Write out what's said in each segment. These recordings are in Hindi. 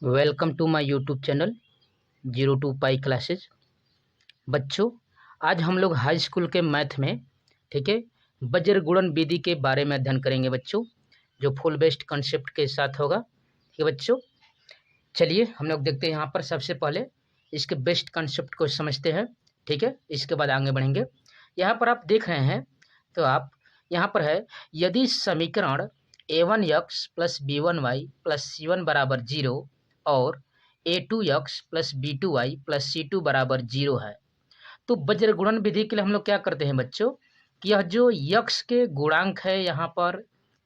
Welcome to my YouTube channel 02 pi classes. बच्चों, आज हम लोग हाई स्कूल के मैथ में ठीक है वज्र गुणन विधि के बारे में अध्ययन करेंगे बच्चों, जो फुल बेस्ड कॉन्सेप्ट के साथ होगा। ठीक है बच्चों, चलिए हम लोग देखते हैं। यहाँ पर सबसे पहले इसके बेस्ट कॉन्सेप्ट को समझते हैं, ठीक है, इसके बाद आगे बढ़ेंगे। यहाँ पर आप देख रहे हैं तो आप यहाँ पर है, यदि समीकरण a1x plus b1y plus c1 बराबर 0 और a2x plus b2y plus c2 बराबर 0 है, तो वज्र गुणन विधि के लिए हम लोग क्या करते हैं बच्चों कि यह जो यक्स के गुणांक है यहाँ पर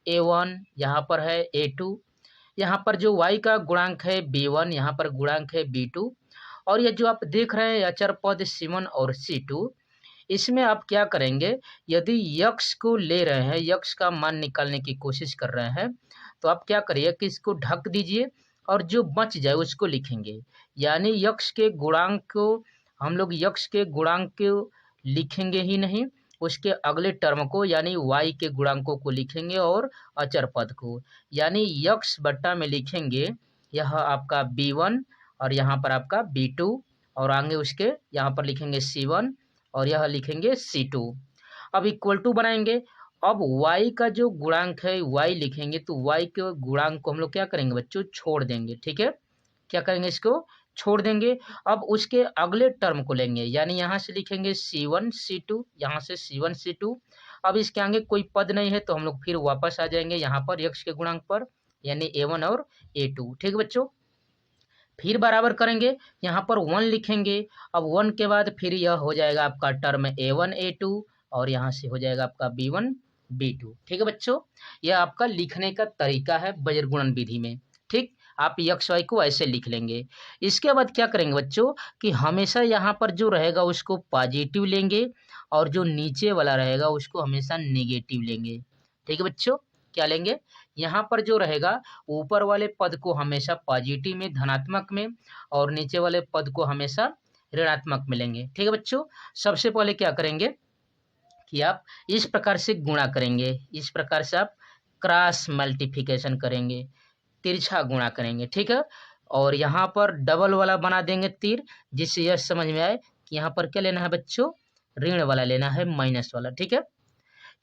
a1, यहाँ पर है a2, यहाँ पर जो y का गुणांक है b1, यहाँ पर गुणांक है b2, और यह जो आप देख रहे हैं अचर पद c1 और c2, इसमें आप क्या करेंगे, यदि यक्स को ले रहे हैं, यक्स का मान निकालने की कोशिश कर रहे हैं, तो आप क्या करिए कि इसको ढक दीजिए और जो बच जाए उसको लिखेंगे। यानी यक्स के गुणांक को हम लोग यक्स के गुणांक को लिखेंगे ही नहीं, उसके अगले टर्म को यानी y के गुणांकों को लिखेंगे और अचर पद को यानी यक्स बट्टा में लिखेंगे यह आपका b1 और यहाँ पर आपका b2 और आगे उसके यहाँ पर लिखेंगे c1 और यह लिखेंगे c2। अब इक्वल टू बनाएंगे। अब y का जो गुणांक है y लिखेंगे, तो y के गुणांक को हम लोग क्या करेंगे बच्चों, छोड़ देंगे। ठीक है, क्या करेंगे, इसको छोड़ देंगे। अब उसके अगले टर्म को लेंगे, यानी यहाँ से लिखेंगे c1 c2, यहाँ से c1 c2। अब इसके आगे कोई पद नहीं है तो हम लोग फिर वापस आ जाएंगे यहाँ पर x के गुणांक पर, यानी a1 और a2। ठीक है बच्चों, फिर बराबर करेंगे, यहाँ पर 1 लिखेंगे। अब 1 के बाद फिर यह हो जाएगा आपका टर्म a1 a2 और यहाँ से हो जाएगा आपका b1 b2। ठीक है बच्चों, यह आपका लिखने का तरीका है वज्र गुणन विधि में। ठीक, आप यक्स वाई को ऐसे लिख लेंगे। इसके बाद क्या करेंगे बच्चों कि हमेशा यहाँ पर जो रहेगा उसको पॉजिटिव लेंगे और जो नीचे वाला रहेगा उसको हमेशा नेगेटिव लेंगे। ठीक है बच्चों, क्या लेंगे, यहाँ पर जो रहेगा ऊपर वाले पद को हमेशा पॉजिटिव में धनात्मक में और नीचे वाले पद को हमेशा ऋणात्मक में लेंगे। ठीक है बच्चों, सबसे पहले क्या करेंगे कि आप इस प्रकार से गुणा करेंगे, इस प्रकार से आप क्रॉस मल्टीप्लिकेशन करेंगे, तिरछा गुणा करेंगे। ठीक है, और यहाँ पर डबल वाला बना देंगे तीर, जिससे यह समझ में आए कि यहाँ पर क्या लेना है बच्चों, ऋण वाला लेना है, माइनस वाला। ठीक है,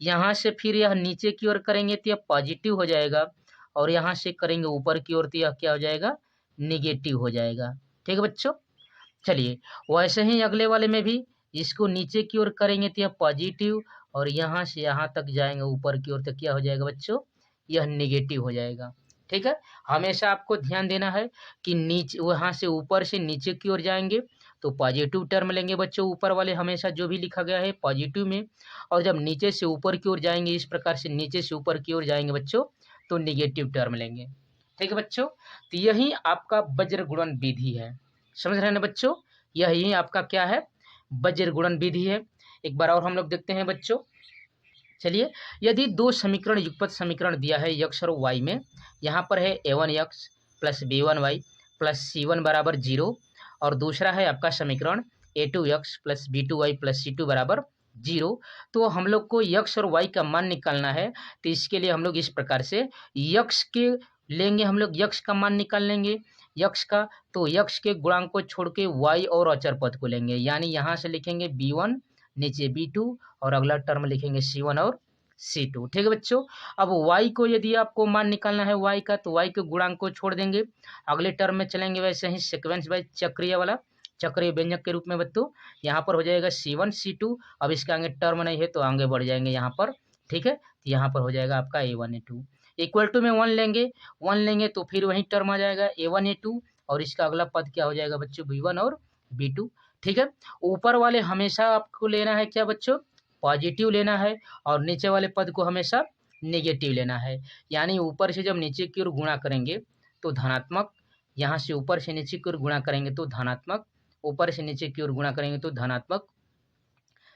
यहाँ से फिर यह नीचे की ओर करेंगे तो यह पॉजिटिव हो जाएगा और यहाँ से करेंगे ऊपर की ओर तो यह क्या हो जाएगा, निगेटिव हो जाएगा। ठीक है बच्चों, चलिए वैसे ही अगले वाले में भी इसको नीचे की ओर करेंगे तो यह पॉजिटिव और यहाँ से यहाँ तक जाएंगे ऊपर की ओर तो क्या हो जाएगा बच्चों, यह निगेटिव हो जाएगा। ठीक है, हमेशा आपको ध्यान देना है कि नीचे वहाँ से ऊपर से नीचे की ओर जाएंगे तो पॉजिटिव टर्म लेंगे बच्चों, ऊपर वाले हमेशा जो भी लिखा गया है पॉजिटिव में, और जब नीचे से ऊपर की ओर जाएंगे, इस प्रकार से नीचे से ऊपर की ओर जाएंगे बच्चों, तो निगेटिव टर्म लेंगे। ठीक है बच्चों, तो यही आपका वज्र गुणन विधि है। समझ रहे हैं ना बच्चों, यही आपका क्या है, वज्र गुणन विधि है। एक बार और हम लोग देखते हैं बच्चों। चलिए, यदि दो समीकरण युगपत समीकरण दिया है यक्स और वाई में, यहाँ पर है a1x plus b1y plus c1 बराबर 0 और दूसरा है आपका समीकरण a2x plus b2y plus c2 बराबर 0, तो हम लोग को यक्स और वाई का मान निकालना है। तो इसके लिए हम लोग इस प्रकार से यक्स के लेंगे, हम लोग यक्स का मान निकाल लेंगे यक्स का, तो यक्स के गुणांक को छोड़ के वाई और अचर पद को लेंगे, यानी यहाँ से लिखेंगे b1 नीचे b2 और अगला टर्म लिखेंगे c1 और c2। ठीक है बच्चों, अब y को यदि आपको मान निकालना है y का, तो y के गुणांक को छोड़ देंगे, अगले टर्म में चलेंगे वैसे ही सीक्वेंस वाइज चक्रीय वाला, चक्रीय व्यंजक के रूप में बच्चों। यहाँ पर हो जाएगा c1 c2, अब इसके आगे टर्म नहीं है तो आगे बढ़ जाएंगे यहाँ पर। ठीक है, तो यहाँ पर हो जाएगा आपका a1 a2 इक्वल टू में 1 लेंगे, 1 लेंगे तो फिर वही टर्म आ जाएगा a1 a2 और इसका अगला पद क्या हो जाएगा बच्चों, b1 और b2। ठीक है, ऊपर वाले हमेशा आपको लेना है क्या बच्चों, पॉजिटिव लेना है और नीचे वाले पद को हमेशा नेगेटिव लेना है। यानी ऊपर से जब नीचे की ओर गुणा करेंगे तो धनात्मक, यहाँ से ऊपर से नीचे की ओर गुणा करेंगे तो धनात्मक, ऊपर से नीचे की ओर गुणा करेंगे तो धनात्मक,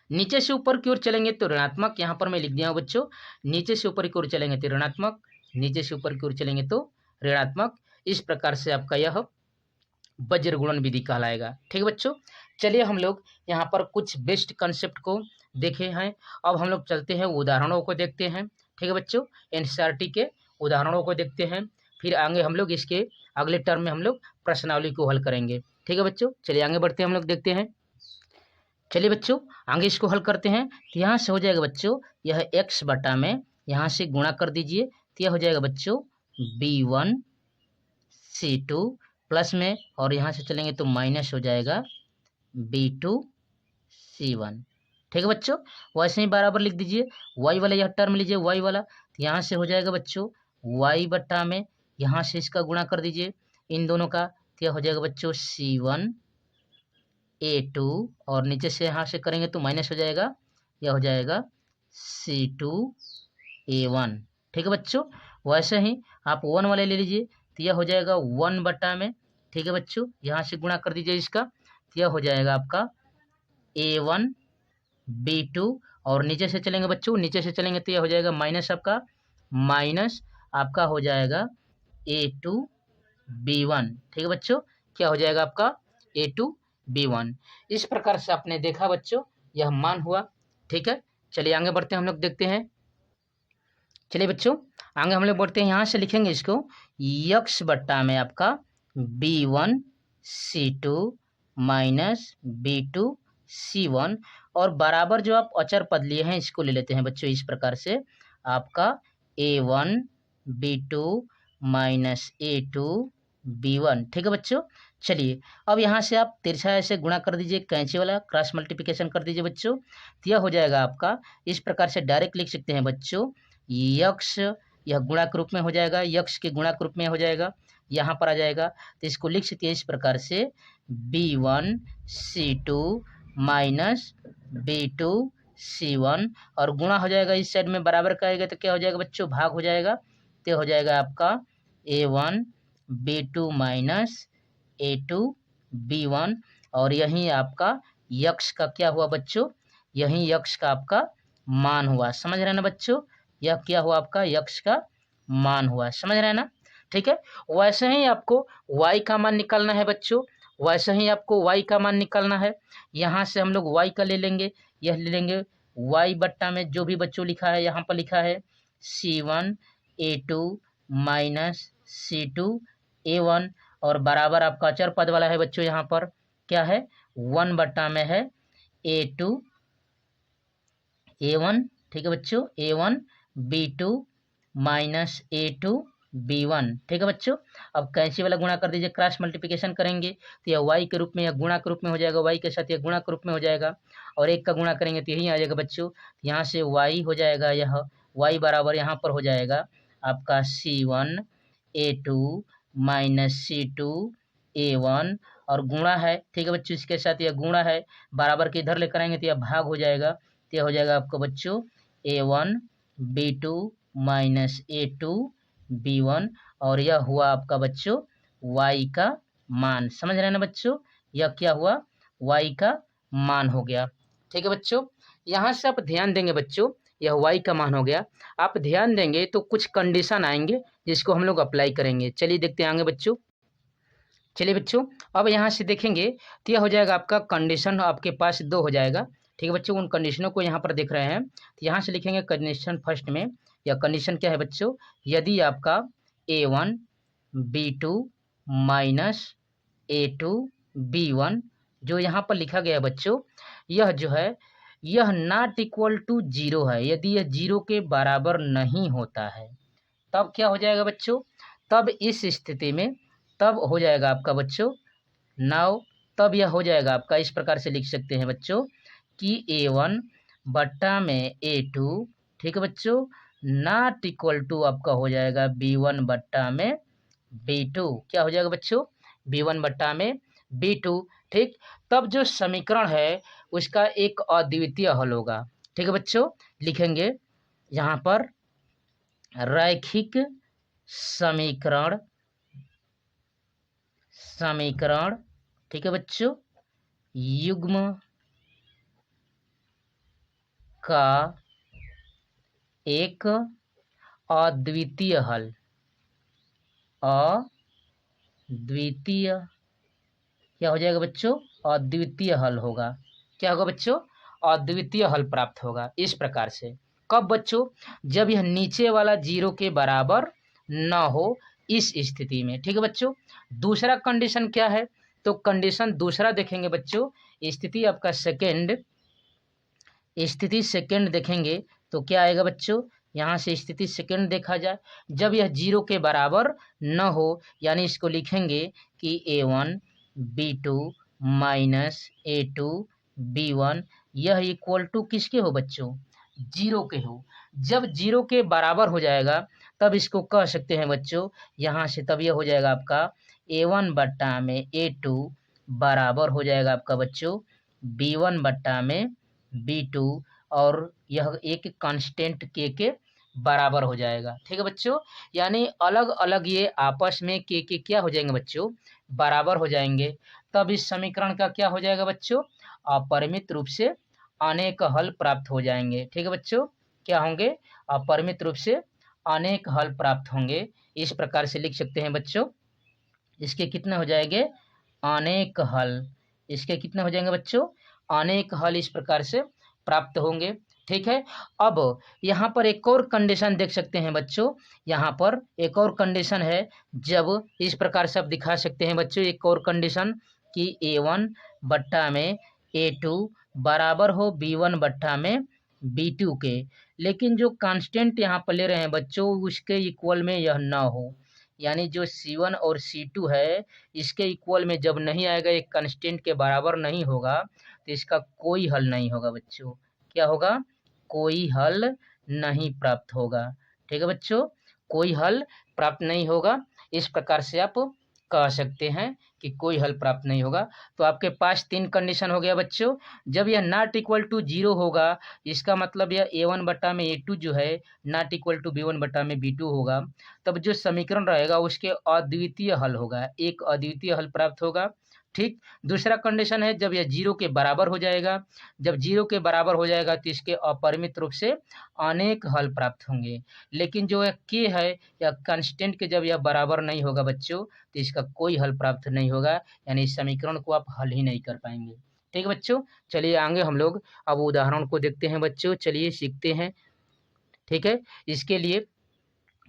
नीचे से ऊपर की ओर चलेंगे तो ऋणात्मक। यहाँ पर मैं लिख दिया हूँ बच्चों, नीचे से ऊपर की ओर चलेंगे तो ऋणात्मक, नीचे से ऊपर की ओर चलेंगे तो ऋणात्मक। इस प्रकार से आपका यह वज्र गुणन विधि कहलाएगा। ठीक है बच्चों, चलिए हम लोग यहाँ पर कुछ बेस्ट कंसेप्ट को देखे हैं। अब हम लोग चलते हैं उदाहरणों को देखते हैं। ठीक है बच्चों, एनसीईआरटी के उदाहरणों को देखते हैं। फिर आगे हम लोग इसके अगले टर्म में हम लोग प्रश्नावली को हल करेंगे। ठीक है बच्चों, चलिए आगे बढ़ते हैं, हम लोग देखते हैं। चलिए बच्चों आगे इसको हल करते हैं। तो यहाँ से हो जाएगा बच्चों, यह x बटा में यहाँ से गुणा कर दीजिए, तो यह हो जाएगा बच्चों b1 c2 प्लस में, और यहाँ से चलेंगे तो माइनस हो जाएगा b2 c1। ठीक है बच्चों, वैसे ही बराबर लिख दीजिए, y वाला यह टर्म लीजिए y वाला, तो यहाँ से हो जाएगा बच्चों y बटा में यहाँ से इसका गुणा कर दीजिए इन दोनों का, तो यह हो जाएगा बच्चों c1 a2, और नीचे से यहाँ से करेंगे तो माइनस हो जाएगा, यह हो जाएगा c2 a1। ठीक है बच्चों, वैसे ही आप 1 वाले ले लीजिए, तो यह हो जाएगा 1 बटा में, ठीक है बच्चों, यहाँ से गुणा कर दीजिए इसका, तो यह हो जाएगा आपका a1 b2, और नीचे से चलेंगे बच्चों, नीचे से चलेंगे तो यह हो जाएगा माइनस आपका हो जाएगा a2 b1। ठीक है बच्चों, क्या हो जाएगा आपका a2 b1। इस प्रकार से आपने देखा बच्चों, यह मान हुआ। ठीक है, चलिए आगे बढ़ते हैं, हम लोग देखते हैं। चलिए बच्चों आगे हम लोग बढ़ते हैं, यहाँ से लिखेंगे इसको x बट्टा में आपका b1 c2 minus b2 c1, और बराबर जो आप अचर पद लिए हैं इसको ले लेते हैं बच्चों इस प्रकार से, आपका a1 b2 minus a2 b1। ठीक है बच्चों, चलिए अब यहाँ से आप तिरछा ऐसे गुणा कर दीजिए, कैंची वाला क्रॉस मल्टीप्लिकेशन कर दीजिए बच्चों, तो यह हो जाएगा आपका, इस प्रकार से डायरेक्ट लिख सकते हैं बच्चों, यक्स यह गुणा के रूप में हो जाएगा, यक्स के गुणा के रूप में हो जाएगा, यहाँ पर आ जाएगा, तो इसको लिख सकते हैं इस प्रकार से b1 c2 minus b2 c1, और गुणा हो जाएगा इस साइड में बराबर का आएगा तो क्या हो जाएगा बच्चों, भाग हो जाएगा, तो हो जाएगा आपका a1 b2 minus a2 b1, और यही आपका यक्स का क्या हुआ बच्चों, यही यक्स का आपका मान हुआ। समझ रहे हैं ना बच्चों, यह क्या हुआ आपका यक्स का मान हुआ, समझ रहे हैं ना। ठीक है, वैसे ही आपको y का मान निकालना है बच्चों, वैसे ही आपको y का मान निकालना है। यहाँ से हम लोग y का ले लेंगे, यह ले लेंगे y बट्टा में जो भी बच्चों लिखा है, यहाँ पर लिखा है c1 a2 minus c2 a1, और बराबर आपका अचर पद वाला है बच्चों, यहाँ पर क्या है 1 बट्टा में है a2 a1। ठीक है बच्चों, a1 b2 minus a2 b1। ठीक है बच्चों, अब कैंची वाला गुणा कर दीजिए, क्रॉस मल्टीप्लिकेशन करेंगे तो यह y के रूप में, यह गुणा के रूप में हो जाएगा, y के साथ यह गुणा के रूप में हो जाएगा, और एक का गुणा करेंगे तो यही आ जाएगा बच्चों, यहाँ से y हो जाएगा, यह y बराबर यहाँ पर हो जाएगा आपका c1 a2 minus c2 a1, और गुणा है। ठीक है बच्चों, इसके साथ यह गुणा है, बराबर के इधर लेकर आएंगे तो यह भाग हो जाएगा, तो यह हो जाएगा आपका बच्चों a1 b2 minus a2 b1, और यह हुआ आपका बच्चों y का मान। समझ रहे हैं ना बच्चों, यह क्या हुआ y का मान हो गया। ठीक है बच्चों, यहाँ से आप ध्यान देंगे बच्चों, यह y का मान हो गया, आप ध्यान देंगे तो कुछ कंडीशन आएंगे जिसको हम लोग अप्लाई करेंगे। चलिए देखते हैं आगे बच्चों। चलिए बच्चों अब यहाँ से देखेंगे तो यह हो जाएगा आपका कंडीशन, आपके पास 2 हो जाएगा। ठीक है बच्चों, उन कंडीशनों को यहाँ पर देख रहे हैं, तो यहाँ से लिखेंगे कंडीशन फर्स्ट में, या कंडीशन क्या है बच्चों, यदि आपका a1 b2 minus a2 b1 जो यहाँ पर लिखा गया है बच्चों, यह जो है यह नॉट इक्वल टू 0 है, यदि यह 0 के बराबर नहीं होता है तब क्या हो जाएगा बच्चों, तब इस स्थिति में तब हो जाएगा आपका बच्चों नाउ, तब यह हो जाएगा आपका, इस प्रकार से लिख सकते हैं बच्चों कि a1 बट्टा में a2, ठीक है बच्चों, नॉट इक्वल टू आपका हो जाएगा b1 बट्टा में b2। क्या हो जाएगा बच्चों, b1 बट्टा में b2। ठीक, तब जो समीकरण है उसका एक अद्वितीय हल होगा। ठीक है बच्चों, लिखेंगे यहाँ पर रैखिक समीकरण, ठीक है बच्चों, युग्म का एक अद्वितीय हल, अद्वितीय क्या हो जाएगा बच्चों, अद्वितीय हल होगा। क्या होगा बच्चों, अद्वितीय हल प्राप्त होगा। इस प्रकार से कब बच्चों, जब यह नीचे वाला 0 के बराबर न हो, इस स्थिति में। ठीक है बच्चों। दूसरा कंडीशन क्या है, तो कंडीशन दूसरा देखेंगे बच्चों, स्थिति आपका सेकेंड, स्थिति सेकेंड देखेंगे तो क्या आएगा बच्चों, यहाँ से स्थिति सेकेंड देखा जाए, जब यह 0 के बराबर न हो, यानी इसको लिखेंगे कि A1 B2 minus A2 B1 यह इक्वल टू किसके हो बच्चों, 0 के हो। जब 0 के बराबर हो जाएगा तब इसको कह सकते हैं बच्चों, यहाँ से तब यह हो जाएगा आपका A1 बट्टा में A2 बराबर हो जाएगा आपका बच्चों B1 बट्टा में B2, और यह एक कांस्टेंट के बराबर हो जाएगा। ठीक है बच्चों। यानी अलग अलग ये आपस में के क्या हो जाएंगे बच्चों, बराबर हो जाएंगे। तब इस समीकरण का क्या हो जाएगा बच्चों, अपरिमित रूप से अनेक हल प्राप्त हो जाएंगे। ठीक है बच्चों, क्या होंगे, अपरिमित रूप से अनेक हल प्राप्त होंगे। इस प्रकार से लिख सकते हैं बच्चों, इसके कितने हो जाएंगे, अनेक हल, इसके कितने हो जाएंगे बच्चों, अनेक हल इस प्रकार से प्राप्त होंगे। ठीक है। अब यहाँ पर एक और कंडीशन देख सकते हैं बच्चों, यहाँ पर एक और कंडीशन है, जब इस प्रकार से आप दिखा सकते हैं बच्चों एक और कंडीशन कि A1 बट्टा में A2 बराबर हो B1 बट्टा में B2 के, लेकिन जो कांस्टेंट यहाँ पर ले रहे हैं बच्चों उसके इक्वल में यह ना हो, यानी जो C1 और C2 है इसके इक्वल में जब नहीं आएगा, एक कांस्टेंट के बराबर नहीं होगा, तो इसका कोई हल नहीं होगा बच्चों। क्या होगा, कोई हल नहीं प्राप्त होगा। ठीक है बच्चों, कोई हल प्राप्त नहीं होगा। इस प्रकार से आप कह सकते हैं कि कोई हल प्राप्त नहीं होगा। तो आपके पास 3 कंडीशन हो गया बच्चों। जब यह नॉट इक्वल टू 0 होगा, इसका मतलब यह A1 बट्टा में A2 जो है नॉट इक्वल टू B1 बट्टा में B2 होगा, तब जो समीकरण रहेगा उसके अद्वितीय हल होगा, एक अद्वितीय हल प्राप्त होगा। ठीक। दूसरा कंडीशन है जब यह 0 के बराबर हो जाएगा, जब 0 के बराबर हो जाएगा तो इसके अपरिमित रूप से अनेक हल प्राप्त होंगे। लेकिन जो यह के है या कांस्टेंट के जब यह बराबर नहीं होगा बच्चों, तो इसका कोई हल प्राप्त नहीं होगा, यानी इस समीकरण को आप हल ही नहीं कर पाएंगे। ठीक है बच्चों। चलिए आगे हम लोग अब उदाहरण को देखते हैं बच्चों, चलिए सीखते हैं। ठीक है। इसके लिए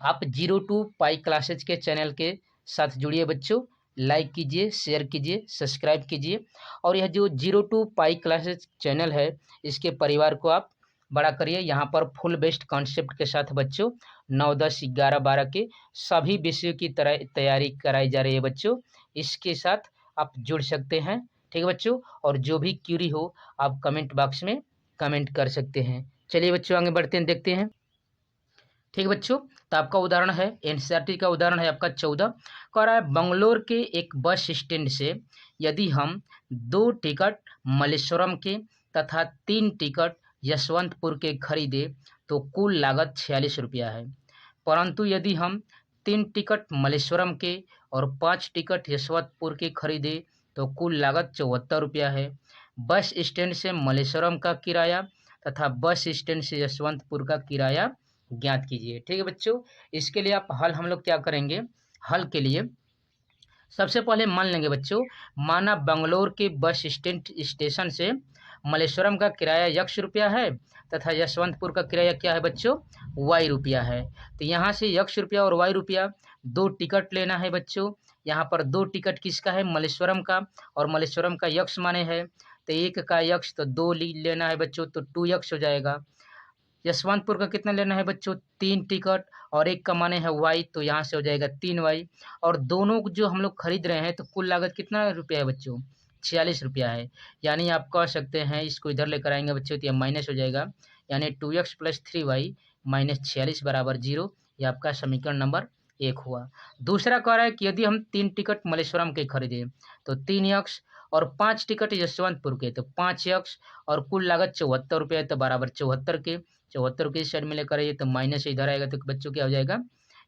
आप 0 to Pi क्लासेज के चैनल के साथ जुड़िए बच्चों, लाइक कीजिए, शेयर कीजिए, सब्सक्राइब कीजिए, और यह जो 0 to Pi क्लासेज चैनल है इसके परिवार को आप बड़ा करिए। यहाँ पर फुल बेस्ड कॉन्सेप्ट के साथ बच्चों 9, 10, 11, 12 के सभी विषयों की तरह तैयारी कराई जा रही है बच्चों, इसके साथ आप जुड़ सकते हैं। ठीक है बच्चों, और जो भी क्यूरी हो आप कमेंट बॉक्स में कमेंट कर सकते हैं। चलिए बच्चों आगे बढ़ते हैं, देखते हैं। ठीक है बच्चों, तो आपका उदाहरण है एनसीईआरटी का उदाहरण है आपका 14, कह रहा है बंगलोर के एक बस स्टैंड से यदि हम 2 टिकट मल्लेश्वरम के तथा 3 टिकट यशवंतपुर के खरीदे तो कुल लागत 46 रुपया है, परंतु यदि हम 3 टिकट मल्लेश्वरम के और 5 टिकट यशवंतपुर के खरीदे तो कुल लागत 74 रुपया है। बस स्टैंड से मल्लेश्वरम का किराया तथा बस स्टैंड से यशवंतपुर का किराया ज्ञात कीजिए। ठीक है बच्चों, इसके लिए आप हल हम लोग क्या करेंगे, हल के लिए सबसे पहले मान लेंगे बच्चों, माना बंगलोर के बस स्टेशन से मल्लेश्वरम का किराया x रुपया है तथा यशवंतपुर का किराया क्या है बच्चों, y रुपया है। तो यहाँ से x रुपया और y रुपया 2 टिकट लेना है बच्चों। यहाँ पर 2 टिकट किसका है, मल्लेश्वरम का, और मल्लेश्वरम का x माने है, तो 1 का x तो 2 लेना है बच्चों, तो 2x हो जाएगा। यशवंतपुर का कितना लेना है बच्चों, 3 टिकट, और 1 का माने है y, तो यहाँ से हो जाएगा 3y, और दोनों जो हम लोग खरीद रहे हैं तो कुल लागत कितना रुपया है बच्चों, 46 रुपया है। यानी आप कह सकते हैं, इसको इधर लेकर आएंगे बच्चों तो यह माइनस हो जाएगा, यानी 2x + 3y माइनस 46 बराबर 0। ये आपका समीकरण नंबर 1 हुआ। दूसरा कह रहा है कि यदि हम 3 टिकट मल्लेश्वरम के खरीदे तो 3x, और 5 टिकट यशवंतपुर के तो 5x, और कुल लागत 74 रुपया है तो बराबर 74 के, 74 के इस साइड में लेकर आइए तो माइनस इधर आएगा, तो बच्चों क्या हो जाएगा,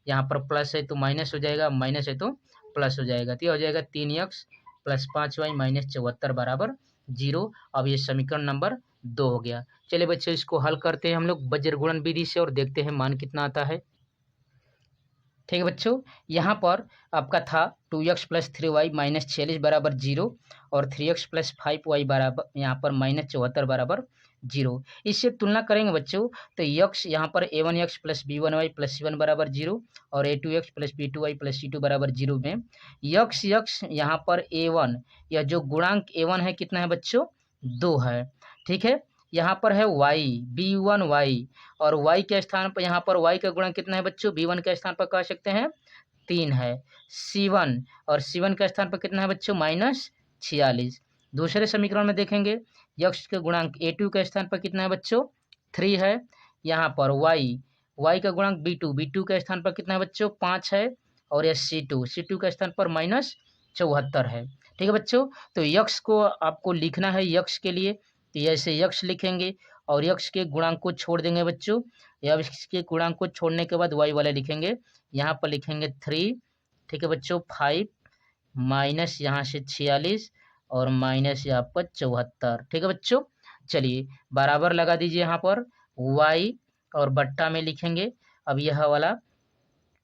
यहाँ पर प्लस है तो माइनस हो जाएगा, माइनस है तो प्लस हो जाएगा, तो ये हो जाएगा 3x + 5y माइनस 74 बराबर 0। अब ये समीकरण नंबर 2 हो गया। चलिए बच्चों इसको हल करते हैं हम लोग बज्र गुणन विधि से और देखते हैं मान कितना आता है। ठीक है बच्चों, यहाँ पर आपका था 2x + 3y माइनस 46 बराबर 0, और 3x + 5y बराबर यहाँ पर माइनस 74 बराबर जीरो। इससे तुलना करेंगे बच्चों तो यक्स यहाँ पर a1x plus b1y plus c1 बराबर जीरो और a2x plus b2y plus c2 बराबर जीरो में यक्स यहाँ पर a1 या जो गुणांक a1 है कितना है बच्चों 2 है। ठीक है, यहाँ पर है y b1y और y के स्थान पर यहाँ पर y का गुणांक कितना है बच्चों b1 के स्थान पर कह सकते हैं 3 है। c1 और c1 के स्थान पर कितना है बच्चों -46। दूसरे समीकरण में देखेंगे यक्स के गुणांक a2 के स्थान पर कितना है बच्चों 3 है। यहाँ पर y का गुणांक b2 के स्थान पर कितना है बच्चों 5 है और यह c2 के स्थान पर -74 है। ठीक है बच्चों, तो यक्स को आपको लिखना है यक्स के लिए तो ऐसे यक्स लिखेंगे और यक्स के गुणांक को छोड़ देंगे बच्चों। यक्स के गुणांक को छोड़ने के बाद y वाला लिखेंगे, यहाँ पर लिखेंगे 3। ठीक है बच्चों 5 माइनस यहाँ से 46 और माइनस यहाँ पर 74। ठीक है बच्चों, चलिए बराबर लगा दीजिए यहाँ पर y और बट्टा में लिखेंगे अब यह वाला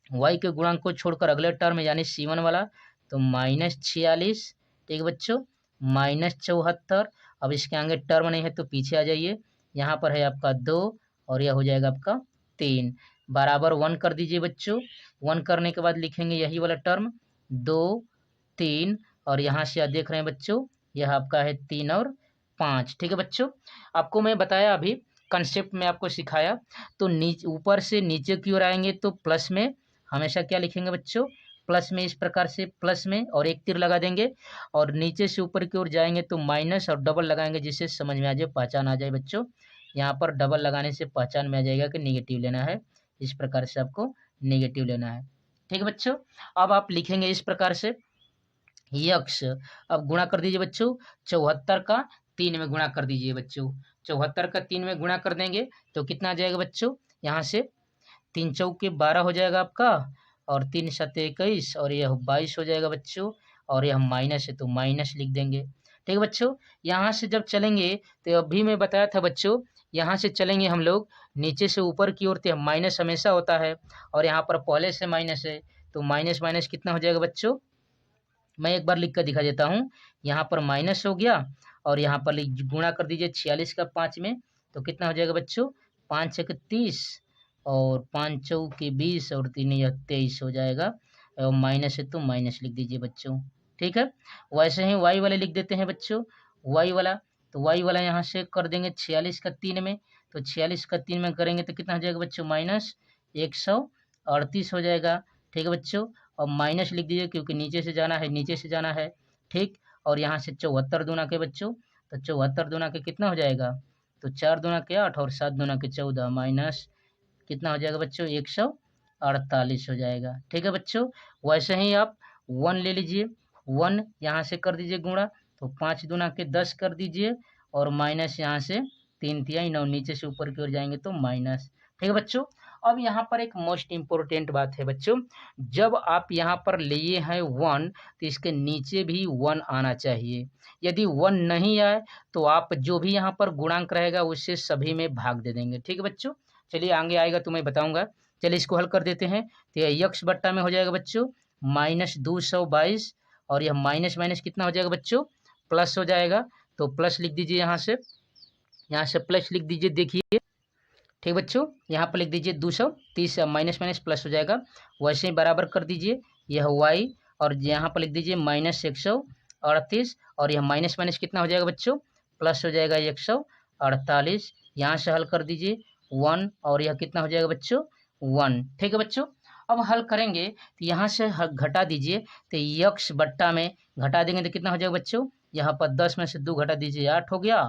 y के गुणांक को छोड़कर अगले टर्म यानी c1 वाला तो -46। ठीक है बच्चों -74। अब इसके आगे टर्म नहीं है तो पीछे आ जाइए, यहाँ पर है आपका 2 और यह हो जाएगा आपका 3 बराबर 1 कर दीजिए बच्चों। 1 करने के बाद लिखेंगे यही वाला टर्म 2 3 और यहाँ से आप देख रहे हैं बच्चों यह आपका है 3 और 5। ठीक है बच्चों, आपको मैं बताया अभी कंसेप्ट में आपको सिखाया तो नीचे ऊपर से नीचे की ओर आएंगे तो प्लस में हमेशा क्या लिखेंगे बच्चों प्लस में, इस प्रकार से प्लस में और एक तीर लगा देंगे और नीचे से ऊपर की ओर जाएंगे तो माइनस और डबल लगाएंगे जिससे समझ में आ जाए पहचान आ जाए बच्चों। यहाँ पर डबल लगाने से पहचान में आ जाएगा कि नेगेटिव लेना है, इस प्रकार से आपको नेगेटिव लेना है। ठीक है बच्चों, अब आप लिखेंगे इस प्रकार से यक्स, अब गुणा कर दीजिए बच्चों 74 का 3 में गुणा कर दीजिए बच्चों। 74 का 3 में गुणा कर देंगे तो कितना आ जाएगा बच्चों, यहाँ से 3 चौके 12 हो जाएगा आपका और 3 सत्ते 21 और यह 22 हो जाएगा बच्चों और यह माइनस है तो माइनस लिख देंगे। ठीक है बच्चों, यहाँ से जब चलेंगे तो अभी मैं बताया था बच्चों यहाँ से चलेंगे हम लोग नीचे से ऊपर की ओर तो माइनस हमेशा होता है और यहाँ पर पहले से माइनस है तो माइनस माइनस कितना हो जाएगा बच्चों, मैं एक बार लिख कर दिखा देता हूँ। यहाँ पर माइनस हो गया और यहाँ पर गुणा कर दीजिए 46 का 5 में तो कितना हो जाएगा बच्चों 5 एक 30 और 5 चौके 20 और 3 यह 23 हो जाएगा और माइनस है तो माइनस लिख दीजिए बच्चों। ठीक है, वैसे ही वाई वाले लिख देते हैं बच्चों। वाई वाला तो वाई वाला यहाँ से कर देंगे 46 का 3 में तो 46 का 3 में करेंगे तो कितना हो जाएगा बच्चों -138 हो जाएगा। ठीक है बच्चों, और माइनस लिख दीजिए क्योंकि नीचे से जाना है नीचे से जाना है। ठीक, और यहाँ से 74 दूना के बच्चों तो 74 दूना के कितना हो जाएगा तो 4 दूना के 8 और 7 दूना के 14 माइनस कितना हो जाएगा बच्चों 148 हो जाएगा। ठीक है बच्चों, वैसे ही आप 1 ले लीजिए, 1 यहाँ से कर दीजिए गुणा तो 5 दूना के 10 कर दीजिए और माइनस यहाँ से 3 तिहाई 9 नीचे से ऊपर की ओर जाएंगे तो माइनस। ठीक है बच्चों, अब यहाँ पर एक मोस्ट इम्पोर्टेंट बात है बच्चों, जब आप यहाँ पर लिए हैं 1 तो इसके नीचे भी 1 आना चाहिए। यदि 1 नहीं आए तो आप जो भी यहाँ पर गुणांक रहेगा उससे सभी में भाग दे देंगे। ठीक है बच्चों, चलिए आगे आएगा तो मैं बताऊंगा। चलिए इसको हल कर देते हैं तो यह यक्स बट्टा में हो जाएगा बच्चों -222 और यह माइनस माइनस कितना हो जाएगा बच्चों प्लस हो जाएगा तो प्लस लिख दीजिए, यहाँ से प्लस लिख दीजिए। देखिए ठीक बच्चों, यहाँ पर लिख दीजिए 230 माइनस माइनस प्लस हो जाएगा, वैसे ही बराबर कर दीजिए यह y और यहाँ पर लिख दीजिए -138 और यह माइनस माइनस कितना हो जाएगा बच्चों प्लस हो जाएगा 148। यहाँ से हल कर दीजिए 1 और यह कितना हो जाएगा बच्चों 1। ठीक है बच्चों, अब हल करेंगे तो यहाँ से घटा दीजिए तो यक्स बट्टा में घटा देंगे तो कितना हो जाएगा बच्चों, यहाँ पर 10 में से 2 घटा दीजिए 8 हो गया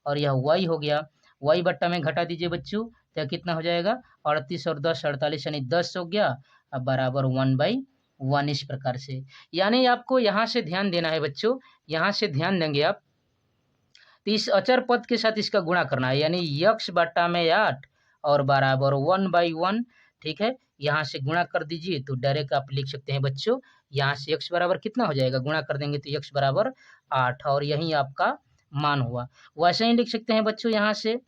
और यह y हो गया। y बट्टा में घटा दीजिए बच्चों तो कितना हो जाएगा 38 और 10 48 यानी 10 हो गया, अब बराबर 1/1 इस प्रकार से। यानी आपको यहाँ से ध्यान देना है बच्चों, यहाँ से ध्यान देंगे आप तो इस अचर पद के साथ इसका गुणा करना है यानी यक्स बट्टा में 8 और बराबर 1/1। ठीक है, यहाँ से गुणा कर दीजिए तो डायरेक्ट आप लिख सकते हैं बच्चों, यहाँ से x बराबर कितना हो जाएगा गुणा कर देंगे तो x बराबर 8 और यही आपका मान हुआ। वैसे ही लिख सकते हैं बच्चों यहाँ से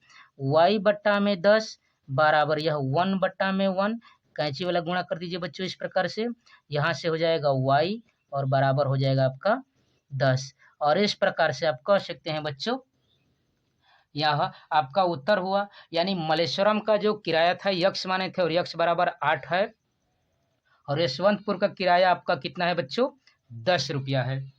y बट्टा में 10 बराबर यह 1 बट्टा में 1, कैंची वाला गुणा कर दीजिए बच्चों इस प्रकार से, यहाँ से हो जाएगा y और बराबर हो जाएगा आपका 10 और इस प्रकार से आप कह सकते हैं बच्चों यह आपका उत्तर हुआ। यानी मलेश्वरम का जो किराया था यक्स माने थे और यक्स बराबर 8 है, और यशवंतपुर का किराया आपका कितना है बच्चों, 10 रुपया है।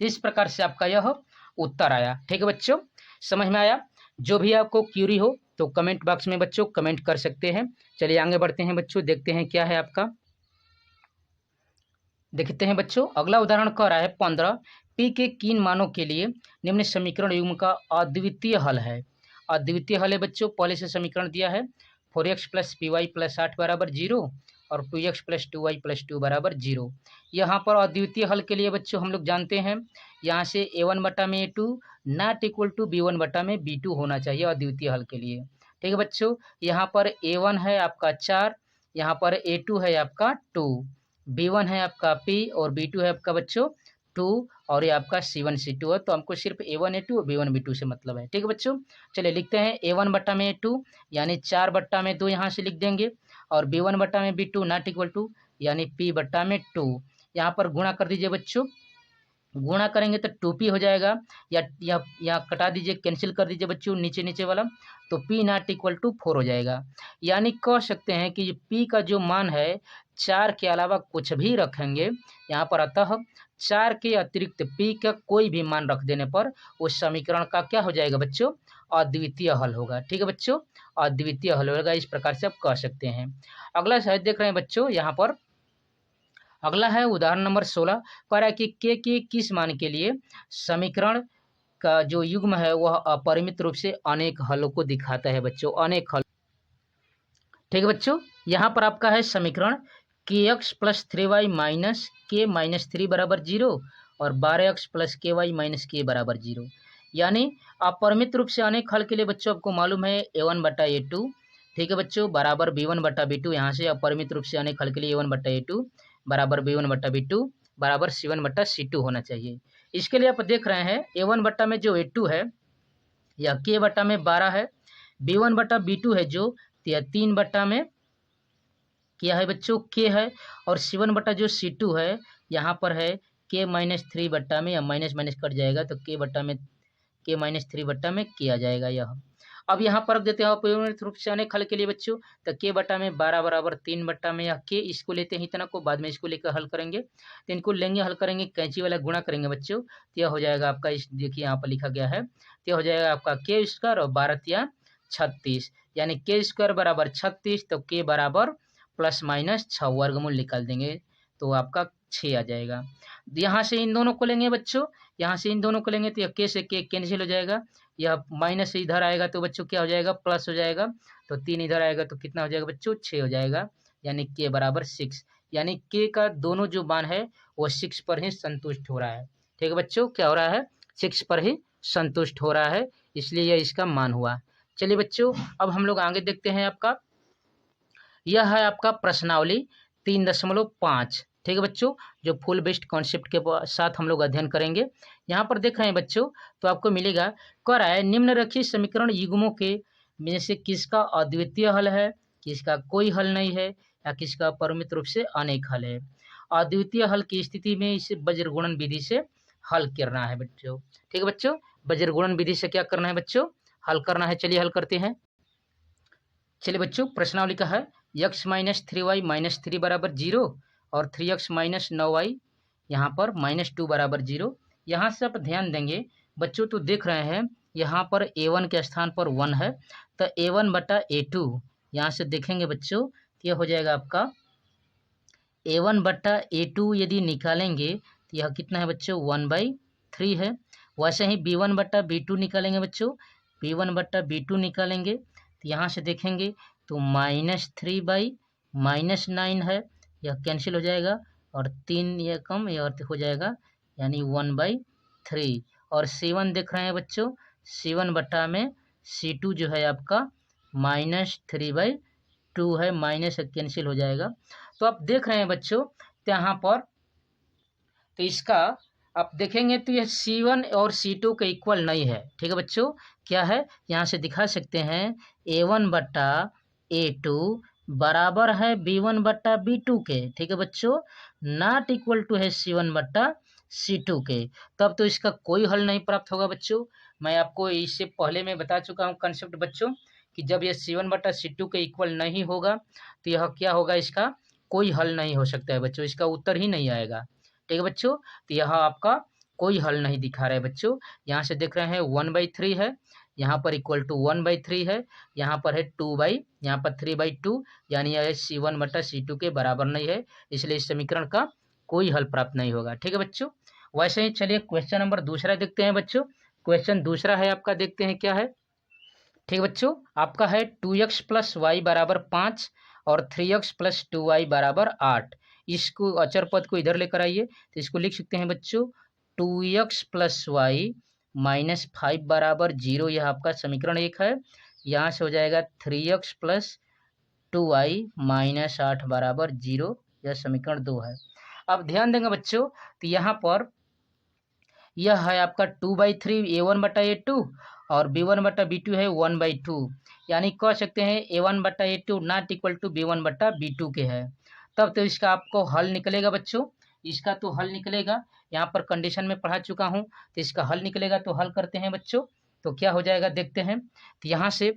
इस प्रकार से आपका यह उत्तर आया। ठीक है बच्चों, समझ में आया। जो भी आपको क्यूरी हो तो कमेंट बॉक्स में बच्चों कमेंट कर सकते हैं। चलिए आगे बढ़ते हैं बच्चों, देखते हैं क्या है आपका। देखते हैं बच्चों, अगला उदाहरण कह रहा है 15 पी के किन मानों के लिए निम्न समीकरण युग्म का अद्वितीय हल है। अद्वितीय हल है बच्चों, पहले से समीकरण दिया है 4x plus P Y plus 8 बराबर 0 और 2x प्लस 2y प्लस 2 बराबर 0। यहाँ पर अद्वितीय हल के लिए बच्चों हम लोग जानते हैं यहाँ से a1 बटा में a2 not equal to b1 बटा में b2 होना चाहिए अद्वितीय हल के लिए। ठीक है बच्चों, यहाँ पर a1 है आपका 4, यहाँ पर a2 है आपका 2, b1 है आपका p और b2 है आपका बच्चों 2 और ये आपका c1 c2 है। तो हमको सिर्फ a1 a2 और b1 b2 से मतलब है। ठीक है बच्चों, चलिए लिखते हैं a1 बट्टा में a2 यानी 4 बट्टा में 2 यहाँ से लिख देंगे, और b1 बट्टा में b2 नॉट इक्वल टू यानी p बट्टा में 2। यहाँ पर गुणा कर दीजिए बच्चों, गुणा करेंगे तो 2p हो जाएगा, या कटा दीजिए, कैंसिल कर दीजिए बच्चों नीचे नीचे वाला, तो p नॉट इक्वल टू 4 हो जाएगा। यानी कह सकते हैं कि p का जो मान है 4 के अलावा कुछ भी रखेंगे यहाँ पर, अतः 4 के अतिरिक्त p का कोई भी मान रख देने पर उस समीकरण का क्या हो जाएगा बच्चों, अद्वितीय हल होगा। ठीक है बच्चों, अद्वितीय हल होगा, इस प्रकार से आप कह सकते हैं। अगला शायद देख रहे हैं बच्चों, यहाँ पर अगला है उदाहरण नंबर 16, कह रहा है कि के किस मान के लिए समीकरण का जो युग्म है वह अपरिमित रूप से अनेक हलों को दिखाता है बच्चों, अनेक हल। ठीक है बच्चों, यहाँ पर आपका है समीकरण के एक्स प्लस 3y माइनस के माइनस 3 बराबर 0 और 12x प्लस के वाई माइनस के बराबर 0। यानी अपरिमित रूप से अनेक हल के लिए बच्चों आपको मालूम है a1 बटा a2, ठीक है बच्चों, बराबर b1 बटा b2। यहाँ से अपरिमित रूप से अनेक हल के लिए a1 बटा a2 बराबर b1 बटा b2 बराबर c1 बटा c2 होना चाहिए। इसके लिए आप देख रहे हैं a1 बटा में जो a2 है या k बटा में 12 है, b1 बटा b2 है जो 3 बटा में क्या है बच्चों, k है, और c1 बटा जो c2 है यहाँ पर है k माइनस 3 बट्टा में, या माइनस माइनस कट जाएगा तो k बट्टा में k माइनस 3 बट्टा में k आ जाएगा यह। अब यहाँ पर रख देते हैं अपरिमित रूप से अनेक हल के लिए बच्चों, तो k बट्टा में 12 बराबर 3 बट्टा में, या k इसको लेते हैं इतना को, बाद में इसको लेकर हल करेंगे, तो इनको लेंगे हल करेंगे, कैंची वाला गुणा करेंगे बच्चों, तो यह हो जाएगा आपका, इस देखिए यहाँ पर लिखा गया है, तो यह हो जाएगा आपका k स्क्वायर और 12 या 36, यानी k स्क्वायर बराबर 36, तो k बराबर प्लस माइनस 6 वर्गमूल निकाल देंगे तो आपका 6 आ जाएगा। यहाँ से इन दोनों को लेंगे बच्चों, यहाँ से इन दोनों को लेंगे तो यह k से k कैंसिल हो जाएगा, यह माइनस से इधर आएगा तो बच्चों क्या हो जाएगा, प्लस हो जाएगा, तो 3 इधर आएगा तो कितना हो जाएगा बच्चों, 6 हो जाएगा, यानी k बराबर 6। यानी k का दोनों जो मान है वो 6 पर ही संतुष्ट हो रहा है। ठीक है बच्चों, क्या हो रहा है, 6 पर ही संतुष्ट हो रहा है, इसलिए यह इसका मान हुआ। चलिए बच्चों, अब हम लोग आगे देखते हैं आपका, यह है आपका प्रश्नावली 3.5। ठीक है बच्चों, जो फुल बेस्ड कॉन्सेप्ट के साथ हम लोग अध्ययन करेंगे। यहाँ पर देख रहे हैं बच्चों, तो आपको मिलेगा, कह रहा है निम्नलिखित समीकरण युग्मों के में से किसका अद्वितीय हल है, किसका कोई हल नहीं है, या किसका परिमित रूप से अनेक हल है। अद्वितीय हल की स्थिति में इसे वज्रगुणन विधि से हल करना है बच्चों। ठीक है बच्चों, वज्रगुणन विधि से क्या करना है बच्चों, हल करना है। चलिए हल करते हैं। चलिए बच्चों, प्रश्नावली का है x माइनस 3y माइनस 3 बराबर 0 और 3x माइनस 9y यहाँ पर माइनस 2 बराबर 0। यहाँ से आप ध्यान देंगे बच्चों, तो देख रहे हैं यहाँ पर a1 के स्थान पर 1 है, तो a1 बटा a2 यहाँ से देखेंगे बच्चों, तो यह हो जाएगा आपका a1 बटा a2 यदि निकालेंगे तो यह कितना है बच्चों, 1/3 है। वैसे ही b1 बटा b2 निकालेंगे बच्चों, b1 बटा b2 निकालेंगे तो यहाँ से देखेंगे तो -3 -9 है, यह कैंसिल हो जाएगा, और 3 यह कम यह हो जाएगा, यानी 1/3। और c1 देख रहे हैं बच्चों, c1 बटा में c2 जो है आपका -3/2 है, माइनस कैंसिल हो जाएगा। तो आप देख रहे हैं बच्चों, यहाँ पर तो इसका आप देखेंगे तो यह C1 और C2 के इक्वल नहीं है। ठीक है बच्चों, क्या है, यहाँ से दिखा सकते हैं A1 बट्टा A2 बराबर है B1 बट्टा B2 के। ठीक है बच्चों, नॉट इक्वल टू है C1 बट्टा C2 के, तब तो इसका कोई हल नहीं प्राप्त होगा बच्चों। मैं आपको इससे पहले मैं बता चुका हूँ कंसेप्ट बच्चों कि जब ये C1/C2 के इक्वल नहीं होगा तो यह क्या होगा, इसका कोई हल नहीं हो सकता है बच्चों, इसका उत्तर ही नहीं आएगा। ठीक है बच्चों, तो यह आपका कोई हल नहीं दिखा रहा है बच्चों। यहाँ से देख रहे हैं 1/3 है, यहाँ पर इक्वल टू 1/3 है, यहाँ पर है 2 यहाँ पर 3/2, यानी यह C1/C2 के बराबर नहीं है, इसलिए इस समीकरण का कोई हल प्राप्त नहीं होगा। ठीक है बच्चों, वैसे ही चलिए क्वेश्चन नंबर दूसरा देखते हैं बच्चों। क्वेश्चन दूसरा है आपका, देखते हैं क्या है। ठीक है बच्चों, आपका है 2x + y = 5 और 3x + 2y = 8। इसको अचर पद को इधर लेकर आइए, तो इसको लिख सकते हैं बच्चों 2x + y - 5 = 0, यह आपका समीकरण 1 है। यहाँ से हो जाएगा 3x + 2y - 8 = 0, यह समीकरण 2 है। अब ध्यान देंगे बच्चों, तो यहाँ पर यह है आपका 2/3 A1/A2 और B1/B2 है 1/2, यानी कह सकते हैं A1/A2 not equal to B1/B2 के है। तब तो इसका आपको हल निकलेगा बच्चों, इसका तो हल निकलेगा, यहाँ पर कंडीशन में पढ़ा चुका हूँ, तो इसका हल निकलेगा। तो हल करते हैं बच्चों, तो क्या हो जाएगा देखते हैं। तो यहाँ से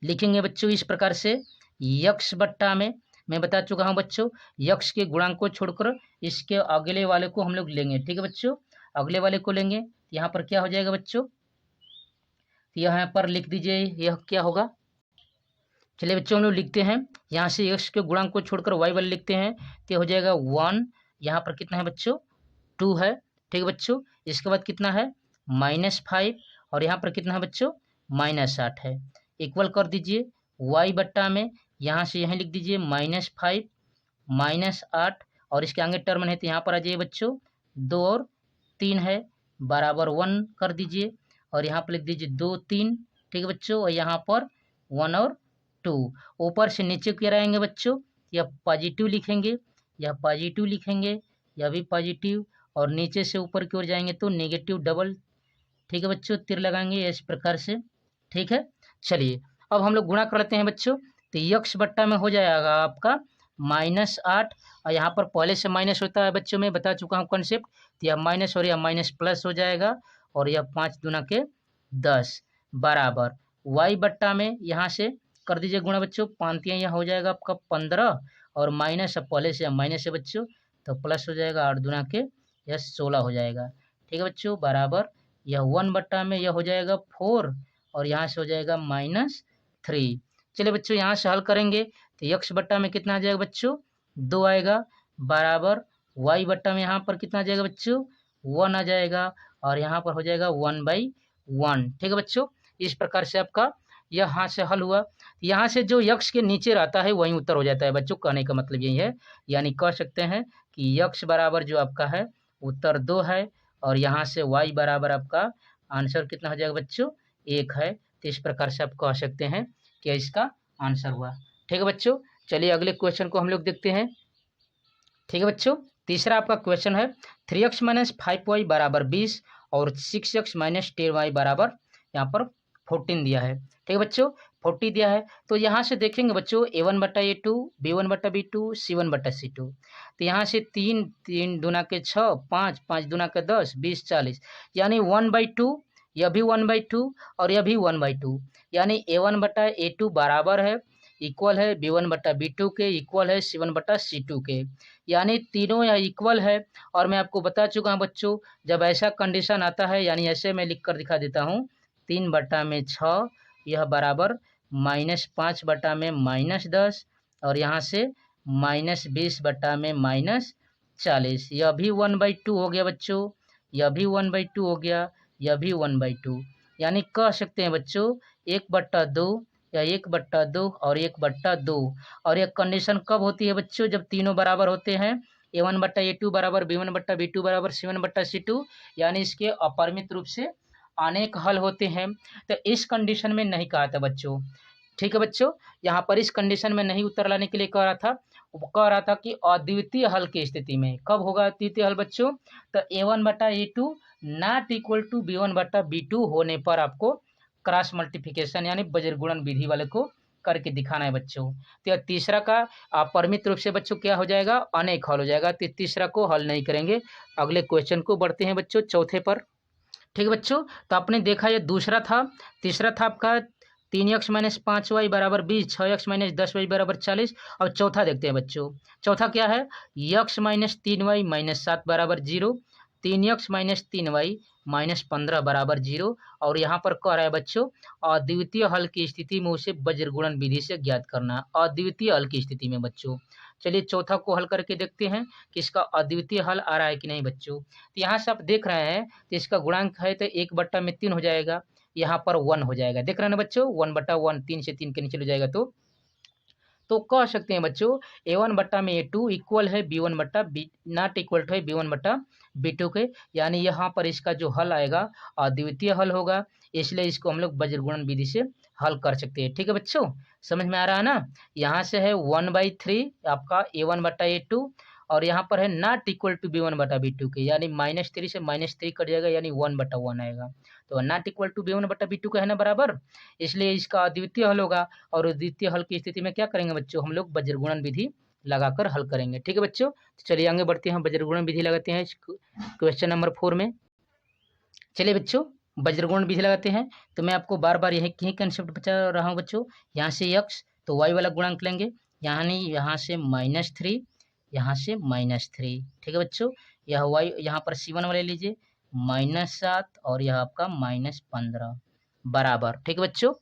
लिखेंगे बच्चों इस प्रकार से, यक्स बट्टा में मैं बता चुका हूँ बच्चों, यक्स के गुणांक को छोड़कर इसके अगले वाले को हम लोग लेंगे। ठीक है बच्चों, अगले वाले को लेंगे, यहाँ पर क्या हो जाएगा बच्चों, यहाँ पर लिख दीजिए यह क्या होगा। चलिए बच्चों हम लोग लिखते हैं, यहाँ से यक्स के गुणांक को छोड़कर वाई वाले लिखते हैं, तो हो जाएगा 1, यहाँ पर कितना है बच्चों 2 है। ठीक है बच्चों, इसके बाद कितना है -5 और यहाँ पर कितना है बच्चों -8 है। इक्वल कर दीजिए वाई बट्टा में, यहाँ से यहीं लिख दीजिए -5 -8 और इसके आगे टर्म है, तो यहाँ पर आ जाइए बच्चों 2 और 3 है बराबर 1 कर दीजिए और यहाँ पर लिख दीजिए 2 3। ठीक है बच्चों, और यहाँ पर 1 और 2। ऊपर से नीचे क्या रहेंगे बच्चों, या पॉजिटिव लिखेंगे, या पॉजिटिव लिखेंगे, या भी पॉजिटिव, और नीचे से ऊपर की ओर जाएंगे तो नेगेटिव डबल। ठीक है बच्चों, तीर लगाएंगे इस प्रकार से। ठीक है, चलिए अब हम लोग गुणा कर लेते हैं बच्चों, तो यक्स बट्टा में हो जाएगा आपका -8 और यहाँ पर पहले से माइनस होता है बच्चों, मैं बता चुका हूँ कॉन्सेप्ट, तो यह माइनस और यह माइनस प्लस हो जाएगा और यह 5 दूना के 10 बराबर वाई बट्टा में यहाँ से कर दीजिए गुणा बच्चों, 5 यहाँ हो जाएगा आपका 15 और माइनस, अब पहले से माइनस है बच्चों तो प्लस हो जाएगा 8 दूना के यह 16 हो जाएगा। ठीक है बच्चों, बराबर यह 1 बट्टा में यह हो जाएगा 4 और यहाँ से हो जाएगा -3। चलिए बच्चों यहाँ से हल करेंगे, तो यक्स बट्टा में कितना आ जाएगा बच्चों 2 आएगा बराबर वाई बट्टा में यहाँ पर कितना आ जाएगा बच्चों 1 आ जाएगा और यहाँ पर हो जाएगा 1/1। ठीक है बच्चों, इस प्रकार से आपका यहाँ से हल हुआ। यहाँ से जो यक्स के नीचे रहता है वहीं उत्तर हो जाता है बच्चों, कहने का मतलब यही है, यानी कह सकते हैं कि यक्स बराबर जो आपका है उत्तर 2 है और यहाँ से वाई बराबर आपका आंसर कितना हो जाएगा बच्चों 1 है। तो इस प्रकार से आप कह सकते हैं कि इसका आंसर हुआ। ठीक है बच्चों, चलिए अगले क्वेश्चन को हम लोग देखते हैं। ठीक है बच्चों, तीसरा आपका क्वेश्चन है 3x - 5y = 20 और 6x - 10y = यहाँ पर 14 दिया है। ठीक है बच्चों, 40 दिया है, तो यहाँ से देखेंगे बच्चों A1/A2 B1/B2 C1/C2, तो यहाँ से 3 3 दूना के 6 5 5 दूना के 10 20 40, यानी 1/2, यह भी 1/2 और यह भी 1/2, यानी A1/A2 बराबर है इक्वल है B1/B2 के, इक्वल है C1/C2 के, यानी तीनों यह इक्वल है। और मैं आपको बता चुका हूँ बच्चों, जब ऐसा कंडीशन आता है, यानी ऐसे मैं लिख कर दिखा देता हूँ 3/6 यह बराबर -5 बटा में -10 और यहाँ से -20 बटा में -40, यह भी 1/2 हो गया बच्चों, यह भी 1/2 हो गया, यह भी 1/2, यानी कह सकते हैं बच्चों 1/2 या 1/2 और 1/2। और यह कंडीशन कब होती है बच्चों, जब तीनों बराबर होते हैं, A1/A2 बराबर B1/B2 बराबर C1/C2, यानी इसके अपरिमित रूप से अनेक हल होते हैं। तो इस कंडीशन में नहीं कहा था बच्चों। ठीक है बच्चों, यहाँ पर इस कंडीशन में नहीं उत्तर लाने के लिए कह रहा था, वो कह रहा था कि अद्वितीय हल की स्थिति में कब होगा अद्वितीय हल बच्चों, तो A1/A2 not equal to B1/B2 होने पर आपको क्रॉस मल्टीप्लिकेशन यानी बजर गुणन विधि वाले को करके दिखाना है बच्चों। तो तीसरा का परिमित रूप से बच्चों क्या हो जाएगा, अनेक हल हो जाएगा, तो तीसरा को हल नहीं करेंगे। अगले क्वेश्चन को बढ़ते हैं बच्चों, चौथे पर। ठीक है बच्चों, तो आपने देखा ये दूसरा था। तीसरा था आपका 3x-5y बराबर 20, 6x-10y बराबर 40। अब चौथा देखते हैं बच्चों। चौथा क्या है, x-3y-7 बराबर 0, 3x-3y-15 बराबर 0। और यहाँ पर कह रहा है बच्चों अद्वितीय हल की स्थिति में उसे वज्रगुणन विधि से ज्ञात करना। अद्वितीय हल की स्थिति में बच्चों, चलिए चौथा को हल करके देखते हैं कि इसका अद्वितीय हल आ रहा है कि नहीं बच्चों। तो यहाँ से आप देख रहे हैं तो इसका गुणांक है तो 1/3 हो जाएगा, यहाँ पर 1 हो जाएगा। देख रहे हैं ना बच्चों, 1/1, 3 से 3 के नीचे हो जाएगा। तो कह सकते हैं बच्चों A1/A2 इक्वल है B1/B, नॉट इक्वल टू है B1/B2 के। यानी यहाँ पर इसका जो हल आएगा अद्वितीय हल होगा, इसलिए इसको हम लोग वज्रगुणन विधि से हल कर सकते हैं। ठीक है बच्चों, समझ में आ रहा है ना। यहाँ से है 1/3 आपका A1/A2, और यहाँ पर है नॉट इक्वल टू B1/B2 के, यानी -3 से -3 कट जाएगा, यानी 1/1 आएगा। तो नॉट इक्वल टू B1/B2 का है ना बराबर, इसलिए इसका अद्वितीय हल होगा। और द्वितीय हल की स्थिति में क्या करेंगे बच्चों, हम लोग वज्रगुणन विधि लगाकर हल करेंगे। ठीक है बच्चों, तो चलिए आगे बढ़ते हैं, वज्रगुणन विधि लगाते हैं क्वेश्चन नंबर 4 में। चलिए बच्चों वज्रगुणन विधि लगाते हैं। तो मैं आपको बार बार यही कंसेप्ट बता रहा हूँ बच्चों। यहाँ से x तो y वाला गुणांक लेंगे, यानी यहाँ से -3, यहाँ से -3। ठीक है बच्चों, यह y यहाँ पर C1 वाले लीजिए -7, और यह आपका -15 बराबर। ठीक है बच्चों,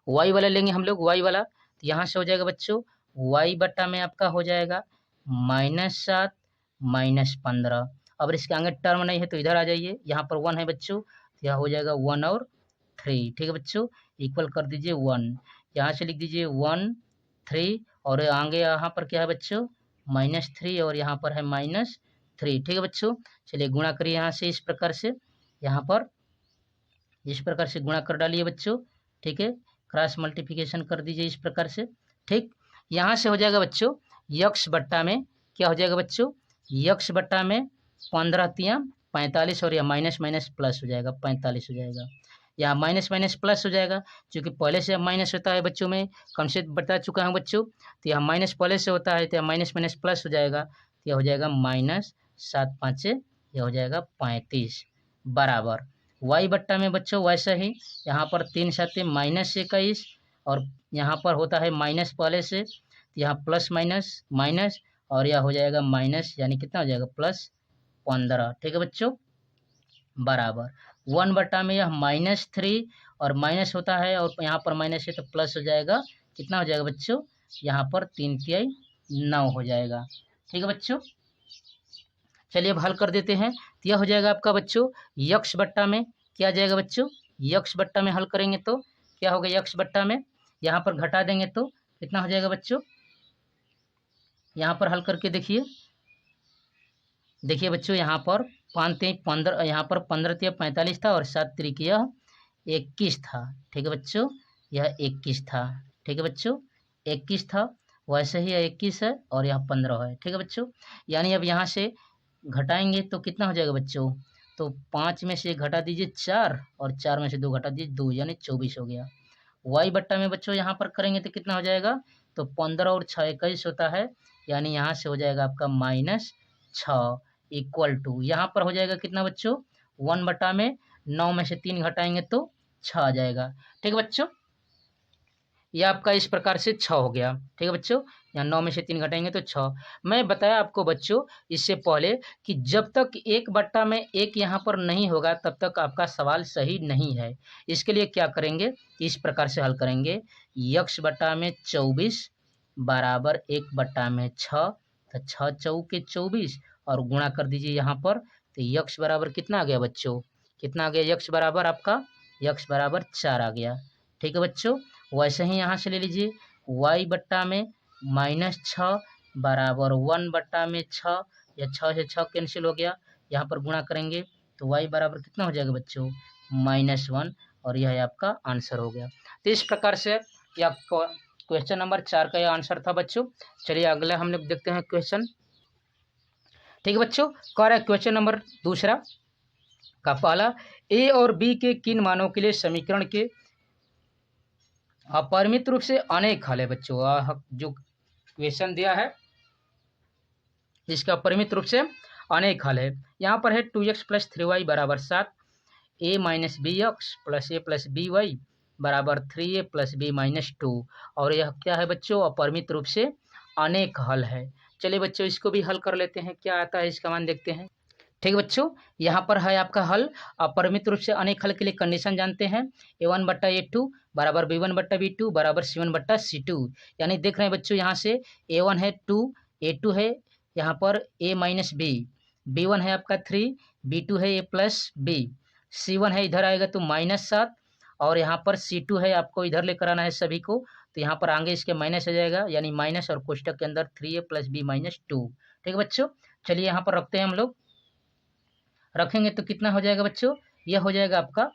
y वाला लेंगे हम लोग, y वाला तो यहाँ से हो जाएगा बच्चों y बटा में आपका हो जाएगा -7 -15। अब इसके आगे टर्म नहीं है तो इधर आ जाइए, यहाँ पर 1 है बच्चों, तो यहाँ हो जाएगा 1 और 3। ठीक है बच्चों, इक्वल कर दीजिए 1, यहाँ से लिख दीजिए 1 3, और आगे यहाँ पर क्या है बच्चों -3, और यहाँ पर है -3। ठीक है बच्चों, चलिए गुणा करिए यहाँ से इस प्रकार से, यहाँ पर इस प्रकार से गुणा कर डालिए बच्चों। ठीक है, क्रॉस मल्टीप्लिकेशन कर दीजिए इस प्रकार से। ठीक, यहाँ से हो जाएगा बच्चों यक्स बट्टा में क्या हो जाएगा बच्चों, यक्स बट्टा में 15×3=45, और यह माइनस माइनस प्लस हो जाएगा, 45 हो जाएगा। यहाँ माइनस माइनस प्लस हो जाएगा, क्योंकि पहले से माइनस होता है बच्चों में, कंसेप्ट बता चुका हूँ बच्चों। तो यह माइनस पहले से होता है, तो यह माइनस माइनस प्लस हो जाएगा, तो यह हो जाएगा -7×5, यह हो जाएगा 35 बराबर। y बट्टा में बच्चों वैसा ही, यहाँ पर 3×7 -21, और यहाँ पर होता है माइनस पहले से, तो यहाँ प्लस माइनस माइनस, और यह हो जाएगा माइनस, यानी कितना हो जाएगा +15। ठीक है बच्चों, बराबर 1 बट्टा में यह -3, और माइनस होता है और यहाँ पर माइनस है तो प्लस हो जाएगा, कितना हो जाएगा बच्चों, यहाँ पर 3×9 हो जाएगा। ठीक है बच्चों, चलिए अब हल कर देते हैं। तो यह हो जाएगा आपका बच्चों यक्स बट्टा में क्या आ जाएगा बच्चों, यक्स बट्टा में हल करेंगे तो क्या होगा, यक्स बट्टा में यहाँ पर घटा देंगे तो कितना हो जाएगा बच्चों, यहाँ पर हल करके देखिए। देखिए बच्चों, यहाँ पर 5×3=15, यहाँ पर 15×3=45 था, और 7×3 यह 21 था। ठीक है बच्चों, यह 21 था। ठीक है बच्चों, 21 था, वैसे ही 21 है, और यहाँ 15 है। ठीक है बच्चों, यानी अब यहाँ से घटाएंगे तो कितना हो जाएगा बच्चों, तो 5 में से घटा दीजिए 4, और 4 में से 2 घटा दीजिए 2, यानी 24 हो गया। y बट्टा में बच्चों यहाँ पर करेंगे तो कितना हो जाएगा, तो 15 और 6 21 होता है, यानी यहाँ से हो जाएगा आपका -6 इक्वल टू, यहाँ पर हो जाएगा कितना बच्चों, 1 बट्टा में 9 में से 3 घटाएंगे तो 6 आ जाएगा। ठीक है बच्चों, यह आपका इस प्रकार से 6 हो गया। ठीक है बच्चों, यहाँ 9 में से 3 घटाएंगे तो 6। मैं बताया आपको बच्चों इससे पहले कि जब तक 1 बट्टा में 1 यहाँ पर नहीं होगा तब तक आपका सवाल सही नहीं है। इसके लिए क्या करेंगे, इस प्रकार से हल करेंगे, यक्स बट्टा में 24 बराबर 1 बट्टा में 6, तो 6 चौके 24, और गुणा कर दीजिए यहाँ पर, तो यक्स बराबर कितना आ गया बच्चों, कितना आ गया, यक्स बराबर आपका यक्स बराबर 4 आ गया। ठीक है बच्चों, वैसे ही यहाँ से ले लीजिए y बट्टा में -6 बराबर 1 बट्टा में 6, या 6 से 6 कैंसिल हो गया, यहाँ पर गुणा करेंगे तो y बराबर कितना हो जाएगा बच्चों -1, और यह आपका आंसर हो गया। तो इस प्रकार से यह आपको क्वेश्चन नंबर 4 का यह आंसर था बच्चों। चलिए अगला हम लोग देखते हैं क्वेश्चन। ठीक है बच्चों, कह रहा है क्वेश्चन नंबर दूसरा का पहला, a और b के किन मानों के लिए समीकरण के अपरिमित रूप से अनेक हल है बच्चों। जो क्वेश्चन दिया है इसका अपरिमित रूप से अनेक हल है। यहाँ पर है 2x प्लस 3y बराबर 7, a minus B X plus A plus B Y बराबर 3a प्लस बी माइनस 2। और यह क्या है बच्चों? अपरिमित रूप से अनेक हल है। चलिए बच्चों इसको भी हल कर लेते हैं, क्या आता है इसका मान देखते हैं। ठीक है बच्चों, यहाँ पर है आपका हल। अपरिमित रूप से अनेक हल के लिए कंडीशन जानते हैं। a1/a2 बराबर b1/b2 बराबर c1/c2। यानी देख रहे हैं बच्चों यहाँ से a1 है 2, a2 है यहाँ पर a माइनस बी, b1 है आपका 3, b2 है a प्लस बी, c1 है इधर आएगा तो -7 और यहाँ पर c2 है आपको इधर लेकर आना है सभी को, तो यहाँ पर आगे इसके माइनस आ जाएगा यानी माइनस और कोष्टक के अंदर 3a प्लस बी माइनस 2। ठीक है बच्चों, चलिए यहाँ पर रखते हैं हम लोग। रखेंगे तो कितना हो जाएगा बच्चों? यह हो जाएगा आपका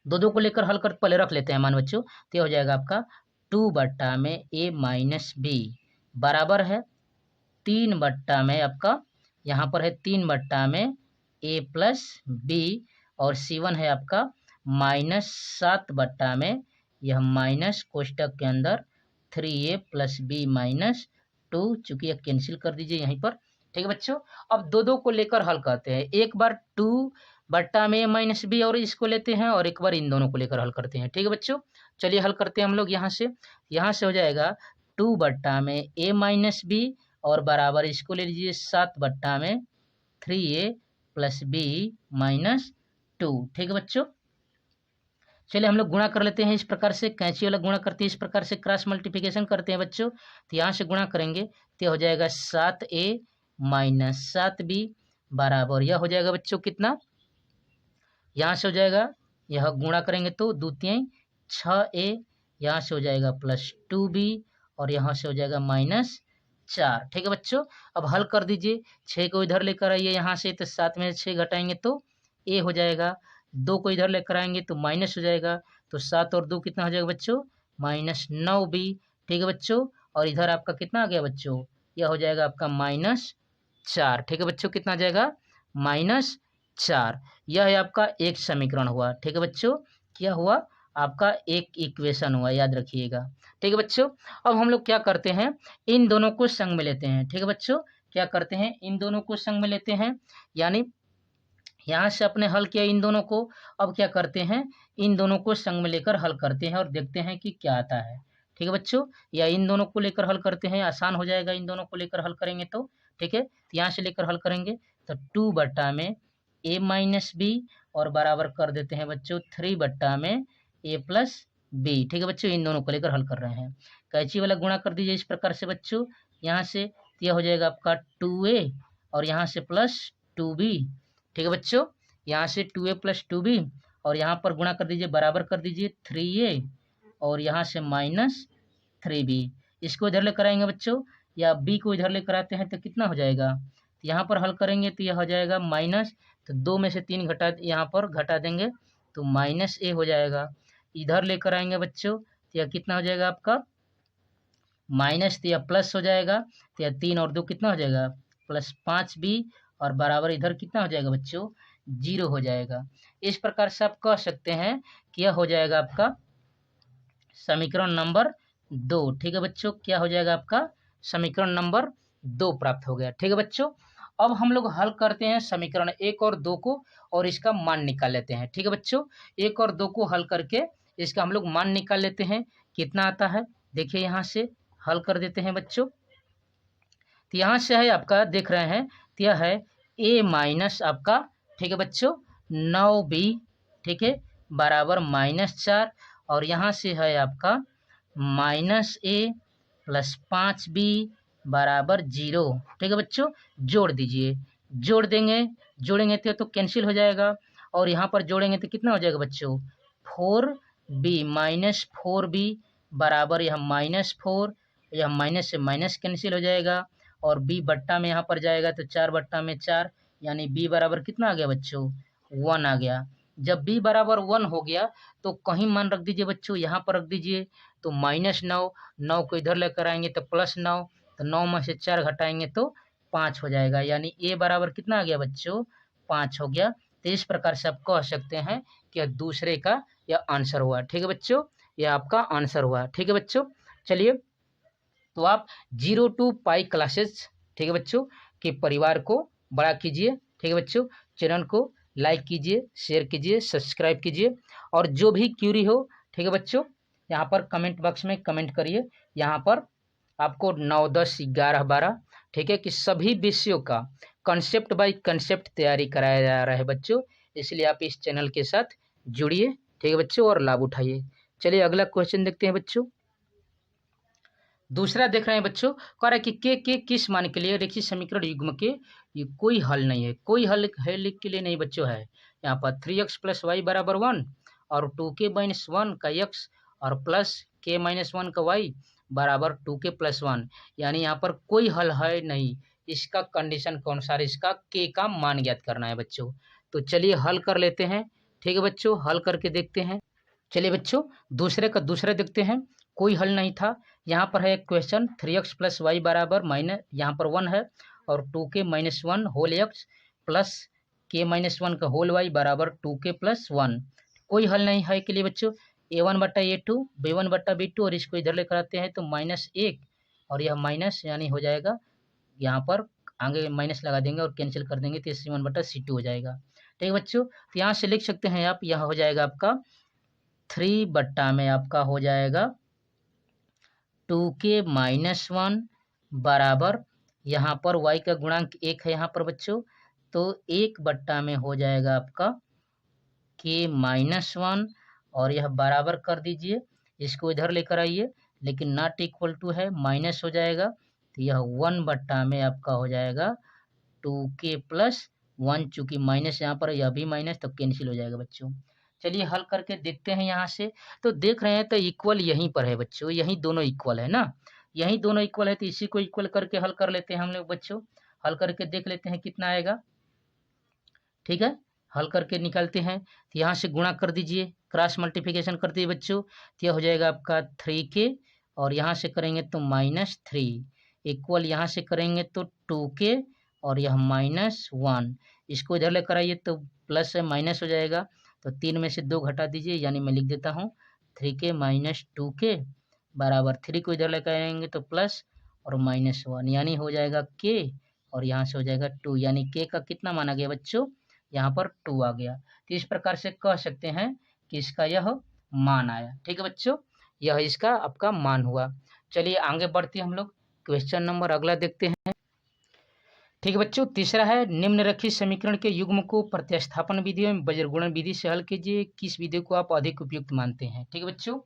दो को लेकर हल कर पहले रख लेते हैं मान बच्चों, तो यह हो जाएगा आपका 2 में a माइनस बी बराबर है 3 में आपका यहाँ पर है 3 में a प्लस बी और c1 है आपका -7 में यह माइनस कोष्टक के अंदर 3a प्लस बी माइनस 2, चूंकि यह कैंसिल कर दीजिए यहीं पर। ठीक है बच्चों, अब दो को लेकर हल करते हैं। एक बार 2 में माइनस बी और इसको लेते हैं और एक बार इन दोनों को लेकर हल करते हैं। ठीक है बच्चों, चलिए हल करते हैं हम लोग। यहाँ से हो जाएगा 2 में a माइनस बी और बराबर इसको ले लीजिए 7 में 3a प्लस बी माइनस 2। ठीक है बच्चों, चलिए हम लोग गुणा कर लेते हैं इस प्रकार से। कैंची वाला गुणा करते हैं इस प्रकार से, क्रॉस मल्टीप्लिकेशन करते हैं बच्चों। तो यहाँ से गुणा करेंगे तो हो जाएगा 7a माइनस 7b बराबर यह हो जाएगा बच्चों कितना? यहाँ से हो जाएगा, यह गुणा करेंगे तो 2 3 6a, यहाँ से हो जाएगा प्लस 2b और यहाँ से हो जाएगा -4। ठीक है बच्चों, अब हल कर दीजिए। 6 को इधर लेकर आइए यहाँ से, तो 7 में 6 घटाएंगे तो a हो जाएगा। 2 को इधर लेकर आएंगे तो माइनस हो जाएगा, तो 7 और 2 कितना हो जाएगा बच्चों? -9b। ठीक है बच्चों, और इधर आपका कितना आ गया बच्चों? यह हो जाएगा आपका -4। ठीक है बच्चों, कितना आ जाएगा? -4। यह है आपका एक समीकरण हुआ। ठीक है बच्चों, क्या हुआ? आपका एक इक्वेशन हुआ, याद रखिएगा। ठीक है बच्चों, अब हम लोग क्या करते हैं, इन दोनों को संग में लेते हैं। ठीक है बच्चों, क्या करते हैं, इन दोनों को संग में लेते हैं। यानी यहाँ से अपने हल किया इन दोनों को, अब क्या करते हैं, इन दोनों को संग में लेकर हल करते हैं और देखते हैं कि क्या आता है। ठीक है बच्चों, या इन दोनों को लेकर हल करते हैं, आसान हो जाएगा इन दोनों को लेकर हल करेंगे तो। ठीक है, तो यहाँ से लेकर हल करेंगे तो 2 में a माइनस बी और बराबर कर देते हैं बच्चों 3 में a प्लस बी। ठीक है बच्चों, इन दोनों को लेकर हल कर रहे हैं। कैंची वाला गुणा कर दीजिए इस प्रकार से बच्चों। यहाँ से यह हो जाएगा आपका 2a और यहाँ से प्लस 2b। ठीक है बच्चों, यहाँ से 2a प्लस 2b और यहाँ पर गुणा कर दीजिए, बराबर कर दीजिए 3a और यहाँ से -3b। इसको इधर लेकर आएंगे बच्चों, या b को इधर लेकर आते हैं तो कितना हो जाएगा? तो यहाँ पर हल करेंगे तो यह हो जाएगा माइनस, तो 2 में से 3 घटा यहाँ पर घटा देंगे तो -a हो जाएगा। इधर लेकर आएंगे बच्चों तो यह कितना हो जाएगा आपका? माइनस, तो यह प्लस हो जाएगा, तो यह 3 और 2 कितना हो जाएगा? +5b और बराबर इधर कितना हो जाएगा बच्चों? 0 हो जाएगा। इस प्रकार से आप कह सकते हैं कि यह हो जाएगा आपका समीकरण नंबर 2। ठीक है बच्चों, क्या हो जाएगा आपका? समीकरण नंबर 2 प्राप्त हो गया। ठीक है बच्चों, अब हम लोग हल करते हैं समीकरण 1 और 2 को और इसका मान निकाल लेते हैं। ठीक है बच्चों, 1 और 2 को हल करके इसका हम लोग मान निकाल लेते हैं, कितना आता है। देखिए यहाँ से हल कर देते हैं बच्चों। तो यहाँ से है आपका, देख रहे हैं, तो यह है a माइनस आपका, ठीक है बच्चों, 9b, ठीक है, बराबर -4 और यहाँ से है आपका -a प्लस 5b बराबर 0। ठीक है बच्चों, जोड़ दीजिए, जोड़ देंगे, जोड़ेंगे तो कैंसिल हो जाएगा और यहाँ पर जोड़ेंगे तो कितना हो जाएगा बच्चों? 4b माइनस 4b बराबर यह -4, यह माइनस से माइनस कैंसिल हो जाएगा और b बट्टा में यहाँ पर जाएगा तो 4/4 यानी b बराबर कितना आ गया बच्चों? 1 आ गया। जब b बराबर 1 हो गया तो कहीं मान रख दीजिए बच्चों, यहाँ पर रख दीजिए तो -9, 9 को इधर लेकर आएंगे तो +9, तो 9 में से 4 घटाएंगे तो 5 हो जाएगा, यानी a बराबर कितना आ गया बच्चों? 5 हो गया। तो इस प्रकार से आप कह सकते हैं कि दूसरे का यह आंसर हुआ। ठीक है बच्चों, ये आपका आंसर हुआ। ठीक है बच्चों, चलिए तो आप 0 to पाई क्लासेस, ठीक है बच्चों, के परिवार को बड़ा कीजिए। ठीक है बच्चों, चैनल को लाइक कीजिए, शेयर कीजिए, सब्सक्राइब कीजिए, और जो भी क्यूरी हो, ठीक है बच्चों, यहाँ पर कमेंट बॉक्स में कमेंट करिए। यहाँ पर आपको 9, 10, 11, 12, ठीक है, कि सभी विषयों का कंसेप्ट बाय कंसेप्ट तैयारी कराया जा रहा है बच्चों, इसलिए आप इस चैनल के साथ जुड़िए। ठीक है बच्चों, और लाभ उठाइए। चलिए अगला क्वेश्चन देखते हैं बच्चों। दूसरा देख रहे हैं बच्चों, कह रहा है कि के किस मान के लिए रेखीय समीकरण युग्म के ये कोई हल नहीं है। कोई हल है लिख के लिए नहीं बच्चों है। यहाँ पर 3x + y = 1 और 2k - 1 का x और प्लस k - 1 का y बराबर 2k + 1, यानी यहाँ पर कोई हल है नहीं। इसका कंडीशन के अनुसार इसका k का मान ज्ञात करना है बच्चों। तो चलिए हल कर लेते हैं। ठीक है बच्चों, हल करके देखते हैं। चलिए बच्चों, दूसरे का दूसरा देखते हैं। कोई हल नहीं था। यहाँ पर है एक क्वेश्चन, 3x + y बराबर माइनस, यहाँ पर 1 है, और 2k - 1 whole x plus k - 1 का होल y बराबर 2k + 1। कोई हल नहीं है के लिए बच्चों a1/a2 b1/b2, और इसको इधर लेकर आते हैं तो -1, और यह माइनस यानी हो जाएगा, यहाँ पर आगे माइनस लगा देंगे और कैंसिल कर देंगे तो c1/c2 हो जाएगा। ठीक है बच्चों, तो यहाँ से लिख सकते हैं आप, यह हो जाएगा आपका 3 में आपका हो जाएगा 2k - 1 बराबर, यहाँ पर y का गुणांक 1 है यहाँ पर बच्चों, तो 1 में हो जाएगा आपका k - 1, और यह बराबर कर दीजिए, इसको इधर लेकर आइए, लेकिन नॉट इक्वल टू है, माइनस हो जाएगा, तो यह 1 में आपका हो जाएगा 2k + 1, चूंकि माइनस यहाँ पर, यह भी माइनस, तो कैंसिल हो जाएगा बच्चों। चलिए हल करके देखते हैं। यहाँ से तो देख रहे हैं तो इक्वल यहीं पर है बच्चों, यहीं दोनों इक्वल है ना, यहीं दोनों इक्वल है, तो इसी को इक्वल करके हल कर लेते हैं हम लोग बच्चों। हल करके देख लेते हैं कितना आएगा। ठीक है, हल करके निकालते हैं। तो यहाँ से गुणा कर दीजिए, क्रॉस मल्टीप्लिकेशन कर दीजिए बच्चों, तो यह हो जाएगा आपका 3k, और यहाँ से करेंगे तो -3, इक्वल यहाँ से करेंगे तो 2k, और यह -1, इसको इधर लेकर आइए तो प्लस है माइनस हो जाएगा, तो 3 में से 2 घटा दीजिए, यानी मैं लिख देता हूँ 3k - 2k बराबर 3 को इधर लेकर आएंगे तो प्लस और -1, यानी हो जाएगा k, और यहाँ से हो जाएगा 2, यानी k का कितना माना गया बच्चों, यहाँ पर 2 आ गया। तो इस प्रकार से कह सकते हैं कि इसका यह मान आया। ठीक है बच्चों, यह इसका आपका मान हुआ। चलिए आगे बढ़ते हैं हम लोग, क्वेश्चन नंबर अगला देखते हैं। ठीक है बच्चों, तीसरा है, निम्नलिखित समीकरण के युग्म को प्रतिस्थापन विधि एवं बज्रगुणन विधि से हल कीजिए, किस विधि को आप अधिक उपयुक्त मानते हैं। ठीक है बच्चों,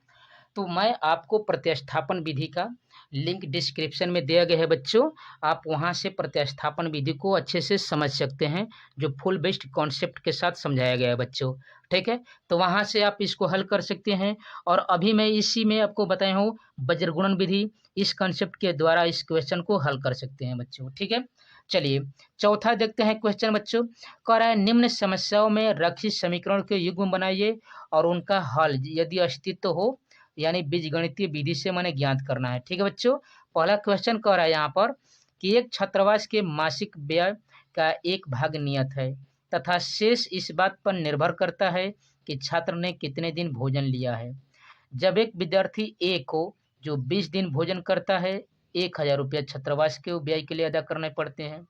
तो मैं आपको प्रतिस्थापन विधि का लिंक डिस्क्रिप्शन में दिया गया है बच्चों, आप वहां से प्रतिस्थापन विधि को अच्छे से समझ सकते हैं, जो फुल बेस्ड कॉन्सेप्ट के साथ समझाया गया है बच्चों। ठीक है, तो वहां से आप इसको हल कर सकते हैं, और अभी मैं इसी में आपको बताया हूँ वज्रगुणन विधि, इस कॉन्सेप्ट के द्वारा इस क्वेश्चन को हल कर सकते हैं बच्चों। ठीक है, चलिए चौथा देखते हैं क्वेश्चन बच्चों। कह रहा है निम्न समस्याओं में रैखिक समीकरण के युग्म बनाइए और उनका हल यदि अस्तित्व हो, यानी बीजगणितीय विधि से मैंने ज्ञात करना है। ठीक है बच्चों, पहला क्वेश्चन कह रहा है यहाँ पर कि एक छात्रावास के मासिक व्यय का 1 भाग नियत है तथा शेष इस बात पर निर्भर करता है कि छात्र ने कितने दिन भोजन लिया है। जब एक विद्यार्थी ए को, जो 20 दिन भोजन करता है, 1000 रुपया छात्रावास के व्यय के लिए अदा करने पड़ते हैं,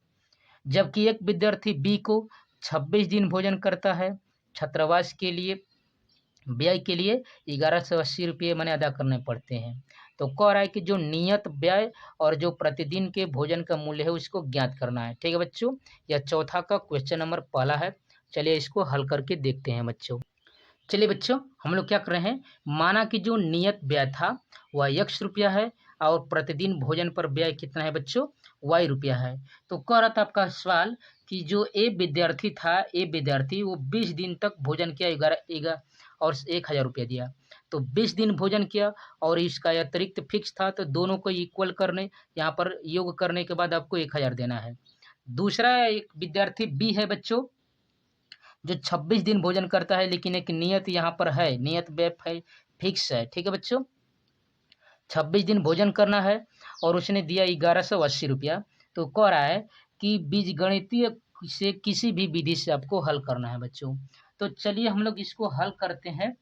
जबकि एक विद्यार्थी बी को 26 दिन भोजन करता है, छात्रावास के लिए व्यय के लिए 1180 रुपये मैंने अदा करने पड़ते हैं। तो कह रहा है कि जो नियत व्यय और जो प्रतिदिन के भोजन का मूल्य है उसको ज्ञात करना है। ठीक है बच्चों, यह चौथा का क्वेश्चन नंबर पहला है। चलिए इसको हल करके देखते हैं बच्चों। चलिए बच्चों, हम लोग क्या कर रहे हैं, माना कि जो नियत व्यय था वह x रुपया है और प्रतिदिन भोजन पर व्यय कितना है बच्चों, y रुपया है। तो कह रहा था आपका सवाल कि जो ए विद्यार्थी था, ए विद्यार्थी वो 20 दिन तक भोजन किया, 11 और 1000 रुपया दिया, तो 20 दिन भोजन किया और इसका अतिरिक्त फिक्स था, तो दोनों को इक्वल करने, यहाँ पर योग करने के बाद आपको 1000 देना है। दूसरा एक विद्यार्थी बी है बच्चों, जो 26 दिन भोजन करता है, लेकिन एक नियत यहाँ पर है, नियत व्यय है, फिक्स है। ठीक है बच्चों, 26 दिन भोजन करना है और उसने दिया 1180 रुपया। तो कह रहा है कि बीजगणितीय से किसी भी विधि से आपको हल करना है बच्चों। तो चलिए हम लोग इसको हल करते हैं।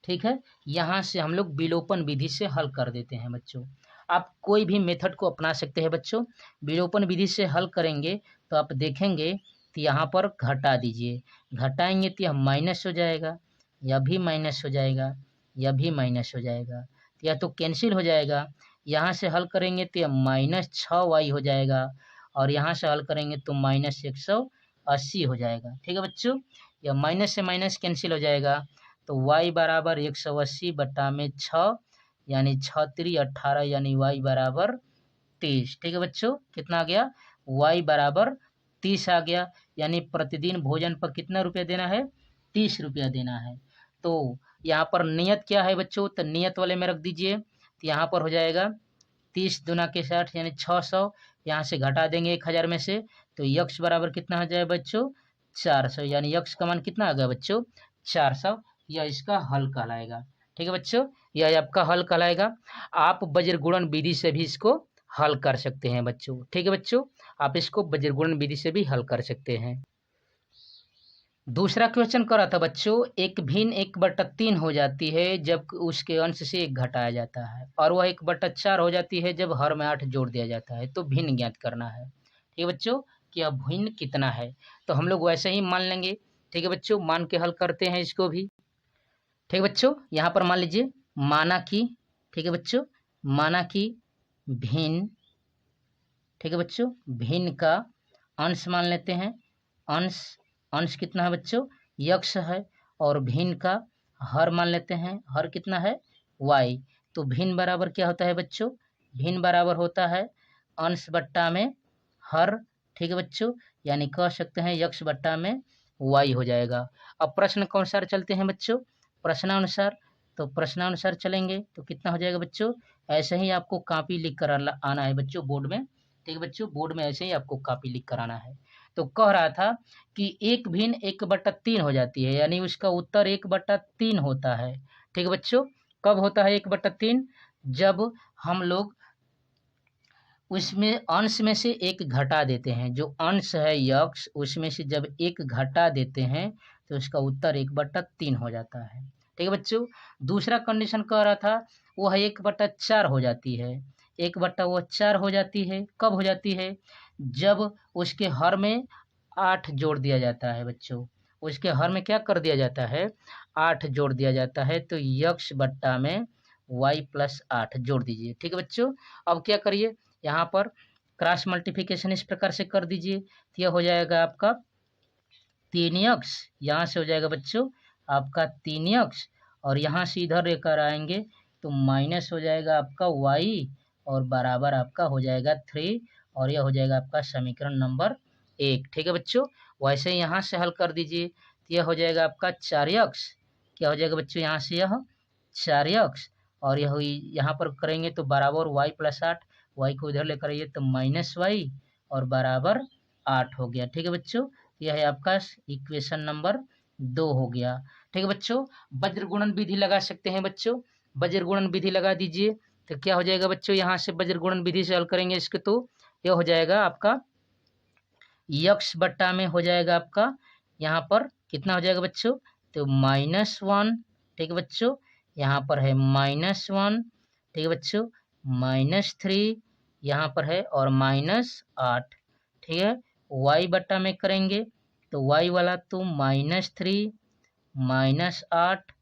ठीक है। यहाँ से हम लोग विलोपन विधि से हल कर देते हैं बच्चों। आप कोई भी मेथड को अपना सकते हैं बच्चों। विलोपन विधि से हल करेंगे तो आप देखेंगे तो यहाँ पर घटा दीजिए, घटाएंगे तो यह माइनस हो जाएगा, यह भी माइनस हो जाएगा, यह भी माइनस हो जाएगा, तो यह तो कैंसिल हो जाएगा। यहाँ से हल करेंगे तो यह -6y हो जाएगा, और यहाँ से हल करेंगे तो -180 हो जाएगा। ठीक है बच्चों, यह माइनस से माइनस कैंसिल हो जाएगा, तो y बराबर 180 बटा में 6 यानी 6 3 18 यानी y बराबर 30। ठीक है बच्चों, कितना आ गया, y बराबर 30 आ गया। यानी प्रतिदिन भोजन पर कितना रुपया देना है, 30 रुपया देना है। तो यहाँ पर नियत क्या है बच्चों, तो नियत वाले में रख दीजिए। तो यहाँ पर हो जाएगा 30 दूना के 60 यानी 600, यहाँ से घटा देंगे 1000 में से, तो यक्स बराबर कितना हो जाए बच्चों, 400, यानी यक्स का मान कितना आ गया बच्चों, 400। यह इसका हल कहलाएगा। ठीक है बच्चों, यह आपका हल कहलाएगा। आप वज्रगुणन विधि से भी इसको हल कर सकते हैं बच्चों। ठीक है बच्चों, आप इसको वज्रगुणन विधि से भी हल कर सकते हैं। दूसरा क्वेश्चन करा था बच्चों, एक भिन्न 1/3 हो जाती है जब उसके अंश से 1 घटाया जाता है, और वह 1/4 हो जाती है जब हर में 8 जोड़ दिया जाता है। तो भिन्न ज्ञात करना है। ठीक है बच्चों, कि अब भिन्न कितना है, तो हम लोग वैसे ही मान लेंगे। ठीक है बच्चों, मान के हल करते हैं इसको भी। ठीक है बच्चों, यहाँ पर मान लीजिए, माना कि, ठीक है बच्चों, माना कि भिन्न, ठीक है बच्चों, भिन्न का अंश मान लेते हैं। अंश, अंश कितना है बच्चों, यक्स है, और भिन्न का हर मान लेते हैं। हर कितना है, y। तो भिन्न बराबर क्या होता है बच्चों, भिन्न बराबर होता है अंश बट्टा में हर। ठीक है बच्चों, यानी कह सकते हैं यक्स बट्टा में y हो जाएगा। अब प्रश्न के अनुसार चलते हैं बच्चों, प्रश्नानुसार। तो प्रश्नानुसार चलेंगे तो कितना हो जाएगा बच्चों, ऐसे ही आपको कॉपी लिख कर आना है बच्चों बोर्ड में। ठीक है बच्चों, बोर्ड में ऐसे ही आपको कॉपी लिख कर आना है। तो कह रहा था कि एक भिन्न 1/3 हो जाती है, यानी उसका उत्तर 1/3 होता है। ठीक है बच्चों, कब होता है 1/3, जब हम लोग उसमें अंश में से 1 घटा देते हैं। जो अंश है यक्स, उसमें से जब 1 घटा देते हैं तो उसका उत्तर 1/3 हो जाता है। ठीक है बच्चों, दूसरा कंडीशन कह रहा था वो है 1/4 हो जाती है। 1/4 हो जाती है, कब हो जाती है, जब उसके हर में 8 जोड़ दिया जाता है बच्चों। उसके हर में क्या कर दिया जाता है, 8 जोड़ दिया जाता है। तो यक्स बट्टा में y+8 जोड़ दीजिए। ठीक है बच्चों, अब क्या करिए, यहाँ पर क्रॉस मल्टीप्लिकेशन इस प्रकार से कर दीजिए। तो यह हो जाएगा आपका 3x, यहाँ से हो जाएगा बच्चों आपका 3x, और यहाँ से इधर लेकर आएंगे तो माइनस हो जाएगा आपका y, और बराबर आपका हो जाएगा 3, और यह हो जाएगा आपका समीकरण नंबर 1। ठीक है बच्चों, वैसे यहाँ से हल कर दीजिए तो यह हो जाएगा आपका 4x। क्या हो जाएगा बच्चों, यहाँ से यह 4x, और यह यहाँ पर करेंगे तो बराबर y+8, y को इधर लेकर आइए तो -y, और बराबर 8 हो गया। ठीक है बच्चों, यह है आपका इक्वेशन नंबर 2 हो गया। ठीक है बच्चों, वज्रगुणन विधि लगा सकते हैं बच्चों। वज्रगुणन विधि लगा दीजिए तो क्या हो जाएगा बच्चों, यहाँ से वज्रगुणन विधि से हल करेंगे इसके, तो यह हो जाएगा आपका यक्स बट्टा में हो जाएगा आपका, यहाँ पर कितना हो जाएगा बच्चों, तो -1। ठीक है बच्चों, यहाँ पर है -1। ठीक है बच्चों, -3 यहाँ पर है, और -8। ठीक है, y बट्टा में करेंगे तो y वाला तो -3 -8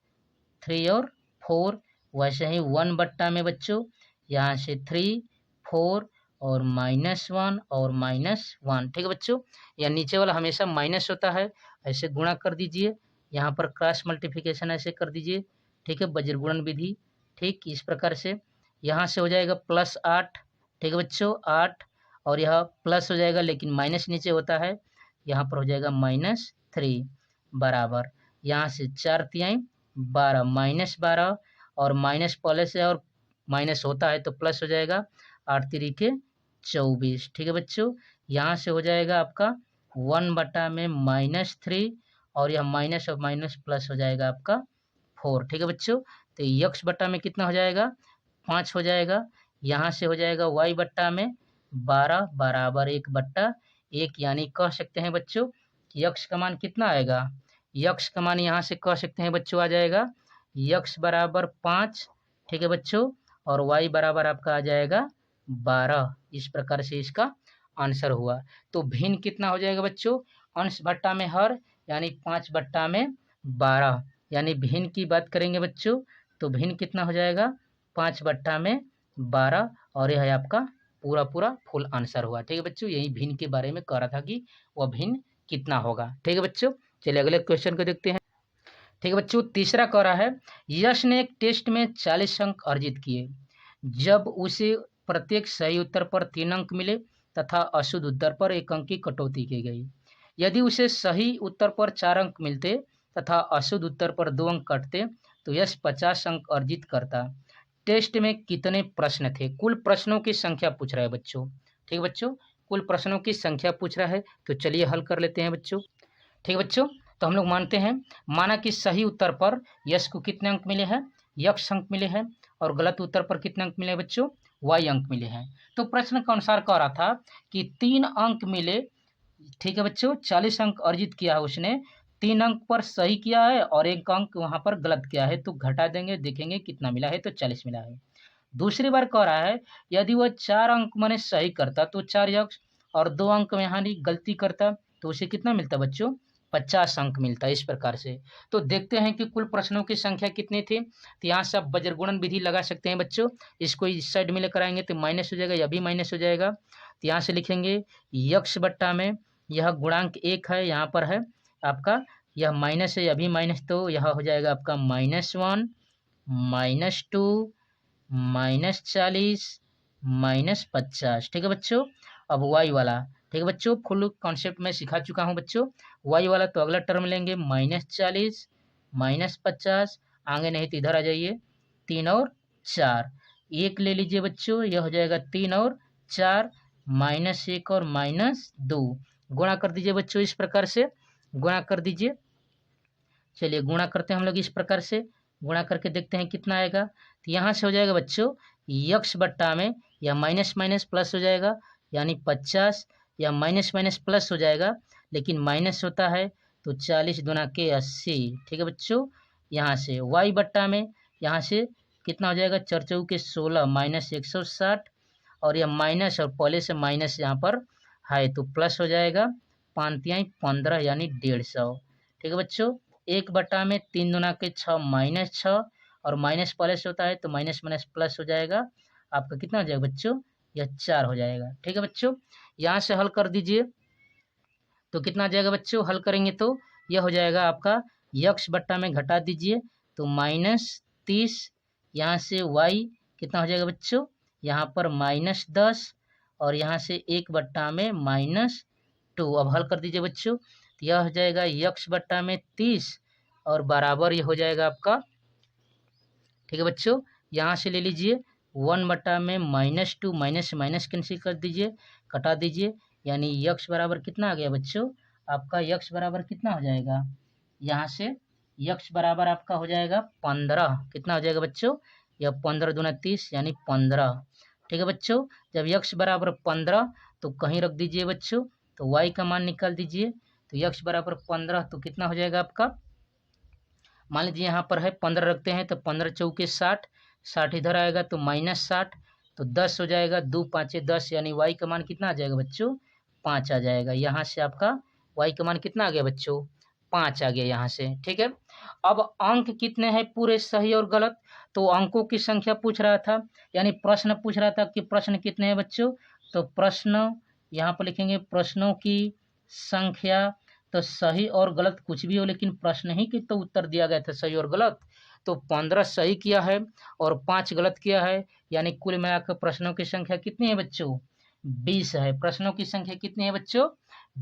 3 और 4, वैसे ही 1 बट्टा में बच्चों यहाँ से 3 4 और -1 और -1। ठीक है बच्चों, या नीचे वाला हमेशा माइनस होता है, ऐसे गुणा कर दीजिए। यहाँ पर क्रॉस मल्टीप्लिकेशन ऐसे कर दीजिए। ठीक है, वज्रगुणन विधि। ठीक इस प्रकार से यहाँ से हो जाएगा +8। ठीक है बच्चों, 8, और यह प्लस हो जाएगा लेकिन माइनस नीचे होता है, यहाँ पर हो जाएगा -3 बराबर, यहाँ से 4 तिहाई 12 -12, और माइनस पहले से और माइनस होता है तो प्लस हो जाएगा, 8 तिरिके 24। ठीक है बच्चों, यहाँ से हो जाएगा आपका 1 बटा में -3, और यह माइनस और माइनस प्लस हो जाएगा आपका 4। ठीक है बच्चों, तो यक्स बटा में कितना हो जाएगा, 5 हो जाएगा। यहाँ से हो जाएगा y बट्टा में 12 बराबर 1/1, यानी कह सकते हैं बच्चों यक्स का मान कितना आएगा, यक्स का मान यहाँ से कह सकते हैं बच्चों आ जाएगा x बराबर 5, ठीक है बच्चों, और y बराबर आपका आ जाएगा 12। इस प्रकार से इसका आंसर हुआ। तो भिन्न कितना हो जाएगा बच्चों, अंश बट्टा में हर यानी 5/12, यानी भिन्न की बात करेंगे बच्चों तो भिन्न कितना हो जाएगा 5/12, और यह है आपका पूरा पूरा फुल आंसर हुआ। ठीक है बच्चों, यही भिन्न के बारे में कह रहा था कि वह भिन्न कितना होगा। ठीक है बच्चों, चलिए अगले क्वेश्चन को देखते हैं। ठीक है बच्चों, तीसरा कह रहा है यश ने एक टेस्ट में 40 अंक अर्जित किए जब उसे प्रत्येक सही उत्तर पर 3 अंक मिले तथा अशुद्ध उत्तर पर 1 अंक की कटौती की गई। यदि उसे सही उत्तर पर 4 अंक मिलते तथा अशुद्ध उत्तर पर 2 अंक कटते तो यश 50 अंक अर्जित करता। टेस्ट में कितने प्रश्न थे? कुल प्रश्नों की संख्या पूछ रहा है बच्चों। ठीक है बच्चों, कुल प्रश्नों की संख्या पूछ रहा है, तो चलिए हल कर लेते हैं बच्चों। ठीक है बच्चों, तो हम लोग मानते हैं, माना कि सही उत्तर पर यश को कितने अंक मिले हैं, x अंक मिले हैं, और गलत उत्तर पर कितने अंक मिले बच्चों, y अंक मिले हैं। तो प्रश्न के अनुसार कह रहा था कि 3 अंक मिले। ठीक है बच्चों, 40 अंक अर्जित किया है उसने, 3 अंक पर सही किया है और 1 अंक वहां पर गलत किया है, तो घटा देंगे, देखेंगे कितना मिला है, तो 40 मिला है। दूसरी बार कह रहा है यदि वह 4 अंक मैंने सही करता तो 4x, और 2 अंक में यहाँ गलती करता तो उसे कितना मिलता बच्चों, 50 अंक मिलता है। इस प्रकार से तो देखते हैं कि कुल प्रश्नों की संख्या कितनी थी। तो यहाँ से आप वज्रगुणन विधि लगा सकते हैं बच्चों। इसको इस साइड में लेकर आएंगे तो माइनस हो जाएगा, यह भी माइनस हो जाएगा। तो यहाँ से लिखेंगे यक्ष बट्टा में यह गुणांक 1 है, यहाँ पर है आपका, यह माइनस है, यह भी माइनस, तो यह हो जाएगा आपका -1, -2, -40, -50। ठीक है बच्चों, अब y वाला, ठीक है बच्चों, फुल कॉन्सेप्ट में सिखा चुका हूँ बच्चों। y वाला तो अगला टर्म लेंगे -40, -50, आगे नहीं तो इधर आ जाइए, 3 और 4, 1 ले लीजिए बच्चों, यह हो जाएगा 3 और 4, -1 और -2, गुणा कर दीजिए बच्चों, इस प्रकार से गुणा कर दीजिए। चलिए गुणा करते हैं हम लोग इस प्रकार से, गुणा करके देखते हैं कितना आएगा। तो यहाँ से हो जाएगा बच्चों यक्ष बट्टा में या माइनस माइनस प्लस हो जाएगा, यानी 50, या माइनस माइनस प्लस हो जाएगा, लेकिन माइनस होता है तो 40 दूना के 80। ठीक है बच्चों, यहाँ से y बट्टा में यहाँ से कितना हो जाएगा, 4 चौके 16, -160, और यह माइनस और पहले से माइनस यहाँ पर है तो प्लस हो जाएगा, 5 तिहाई 15 यानी 150। ठीक है बच्चों, 1 बट्टा में 3 दूना के 6, -6, और माइनस पहले से होता है तो माइनस माइनस प्लस हो जाएगा, आपका कितना हो जाएगा बच्चों, यह 4 हो जाएगा। ठीक है बच्चों, यहाँ से हल कर दीजिए तो कितना आ जाएगा बच्चों, हल करेंगे तो यह हो जाएगा आपका यक्ष बट्टा में घटा दीजिए तो -30, यहाँ से y कितना हो जाएगा बच्चों, यहाँ पर -10, और यहाँ से 1 बट्टा में -2। अब हल कर दीजिए बच्चों, तो यह हो जाएगा यक्ष बट्टा में 30 और बराबर ये हो जाएगा आपका, ठीक है बच्चों, यहाँ से ले लीजिए 1 बट्टा में -2, माइनस माइनस कैंसिल कर दीजिए, कटा दीजिए, यानी यक्ष बराबर कितना आ गया बच्चों, आपका यक्ष बराबर कितना हो जाएगा, यहाँ से यक्ष बराबर आपका हो जाएगा 15। कितना हो जाएगा बच्चों, यह 15 दूना 30 यानी 15। ठीक है बच्चों, जब यक्ष बराबर 15 तो कहीं रख दीजिए बच्चों, तो y का मान निकाल दीजिए, तो यक्ष बराबर 15 तो कितना हो जाएगा आपका, मान लीजिए यहाँ पर है 15 रखते हैं तो 15 चौके 60, 60 इधर आएगा तो -60, तो 10 हो जाएगा, 2 5 10, यानी y का मान कितना आ जाएगा बच्चों, 5 आ जाएगा। यहाँ से आपका y का मान कितना आ गया बच्चों, 5 आ गया यहाँ से। ठीक है, अब अंक कितने हैं पूरे सही और गलत, तो अंकों की संख्या पूछ रहा था, यानी प्रश्न पूछ रहा था कि प्रश्न कितने हैं बच्चों, तो प्रश्न यहाँ पर लिखेंगे प्रश्नों की संख्या, तो सही और गलत कुछ भी हो लेकिन प्रश्न ही की तो उत्तर दिया गया था सही और गलत, तो 15 सही किया है और 5 गलत किया है, यानी कुल मिलाकर प्रश्नों की संख्या कितनी है बच्चों, 20 है। प्रश्नों की संख्या कितनी है बच्चों,